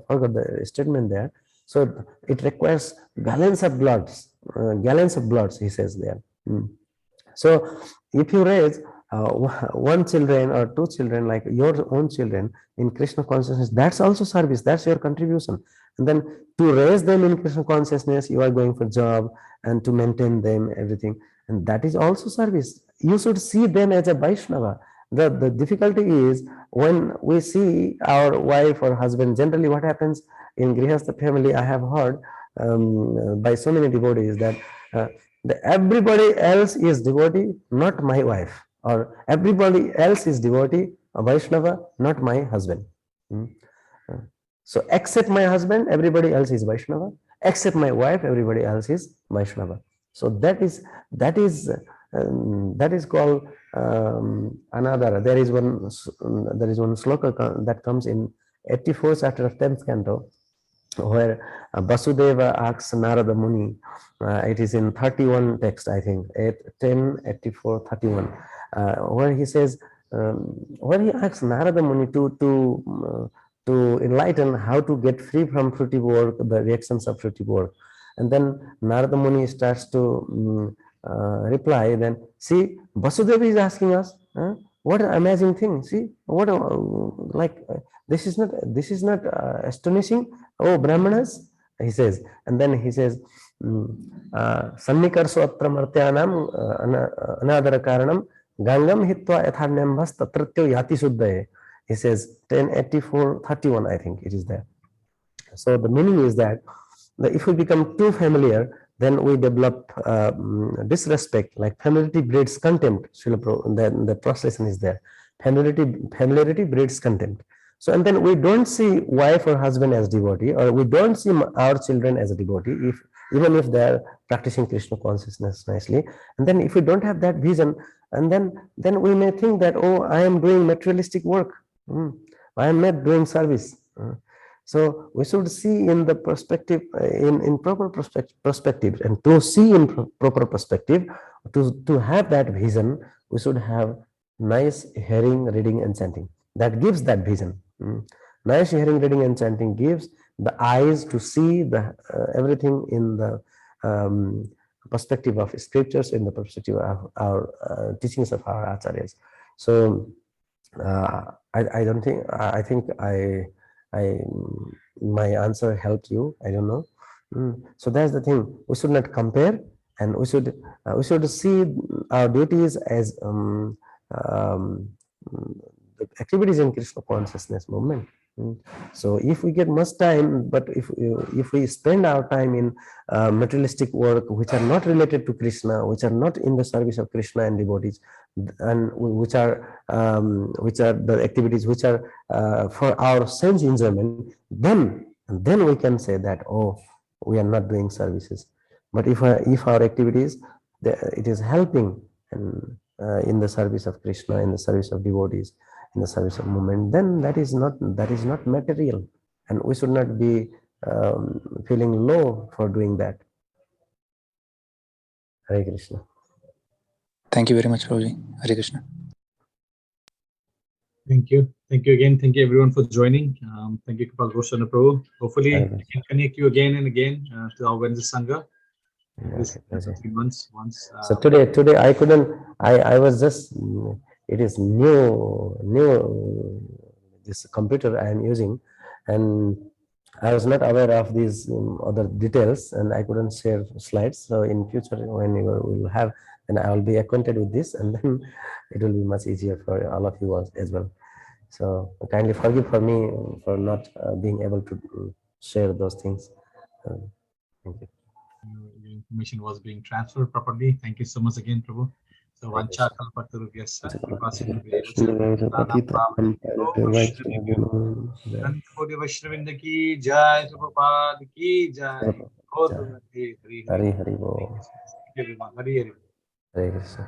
forgot the statement there. So it requires gallons of bloods, he says there. So if you raise one children or two children like your own children in Krishna consciousness, that's also service, that's your contribution. And then to raise them in Krishna consciousness, you are going for job and to maintain them, everything. And that is also service. You should see them as a Vaishnava. The difficulty is when we see our wife or husband, generally what happens in Grihastha family, I have heard by so many devotees that everybody else is devotee, not my wife, or everybody else is devotee, a Vaishnava, not my husband. So except my husband, everybody else is Vaishnava. Except my wife, everybody else is Vaishnava. So that is called another. There is one sloka that comes in 84th chapter of 10th canto, where Vasudeva asks Narada Muni. It is in 31 text, I think, 10, 84, 31, where he says, where he asks Narada Muni to enlighten how to get free from fruitive work, the reactions of fruitive work. And then Narada Muni starts to reply, then, see, Vasudeva is asking us, what an amazing thing, see, what this is not astonishing, oh Brahmanas, he says. And then he says, Sannikarso atra martyanam anadara karanam gangam hitva yatharnyambhas tatratyo yati suddhaye. He says 1084:31, I think it is there. So the meaning is that if we become too familiar, then we develop disrespect, like familiarity breeds contempt. The translation is there. Familiarity breeds contempt. So, and then we don't see wife or husband as devotee, or we don't see our children as a devotee, even if they are practicing Krishna consciousness nicely. And then if we don't have that vision, and then we may think that, oh, I am doing materialistic work. I am not doing service. So we should see in the perspective, in proper perspective, and to see in proper perspective, to have that vision, we should have nice hearing, reading, and chanting. That gives that vision. Nice hearing, reading, and chanting gives the eyes to see the everything in the perspective of scriptures, in the perspective of our teachings of our acharyas. So I don't think, I think my answer helped you. I don't know. So that's the thing. We should not compare, and we should see our duties as the activities in Krishna consciousness movement. So if we get much time, but if we spend our time in materialistic work which are not related to Krishna, which are not in the service of Krishna and devotees, and which are the activities which are for our sense enjoyment, then we can say that, oh, we are not doing services. But if our activities, it is helping and in the service of Krishna, in the service of devotees, in the service of movement, then that is not material, and we should not be feeling low for doing that. Hare Krishna. Thank you very much, Prabhuji. Hare Krishna. Thank you again. Thank you everyone for joining. Thank you, Gaurasundar Prabhu. Hopefully, we can connect you again and again to our Wednesday Sangha. This 3 months once. So today I couldn't. I was just. It is new this computer I am using, and I was not aware of these other details, and I couldn't share slides. So in future, when we will have, then I will be acquainted with this, and then it will be much easier for all of you as well. So kindly forgive for me for not being able to share those things. Thank you. Your information was being transferred properly. Thank you so much again, Prabhu. So Vancha Kalpatarubhyascha Koti Vaishnavinda ki jai, Prabhupada ki jai. Hari Hari Bo. Hari Hari. Hare Krishna.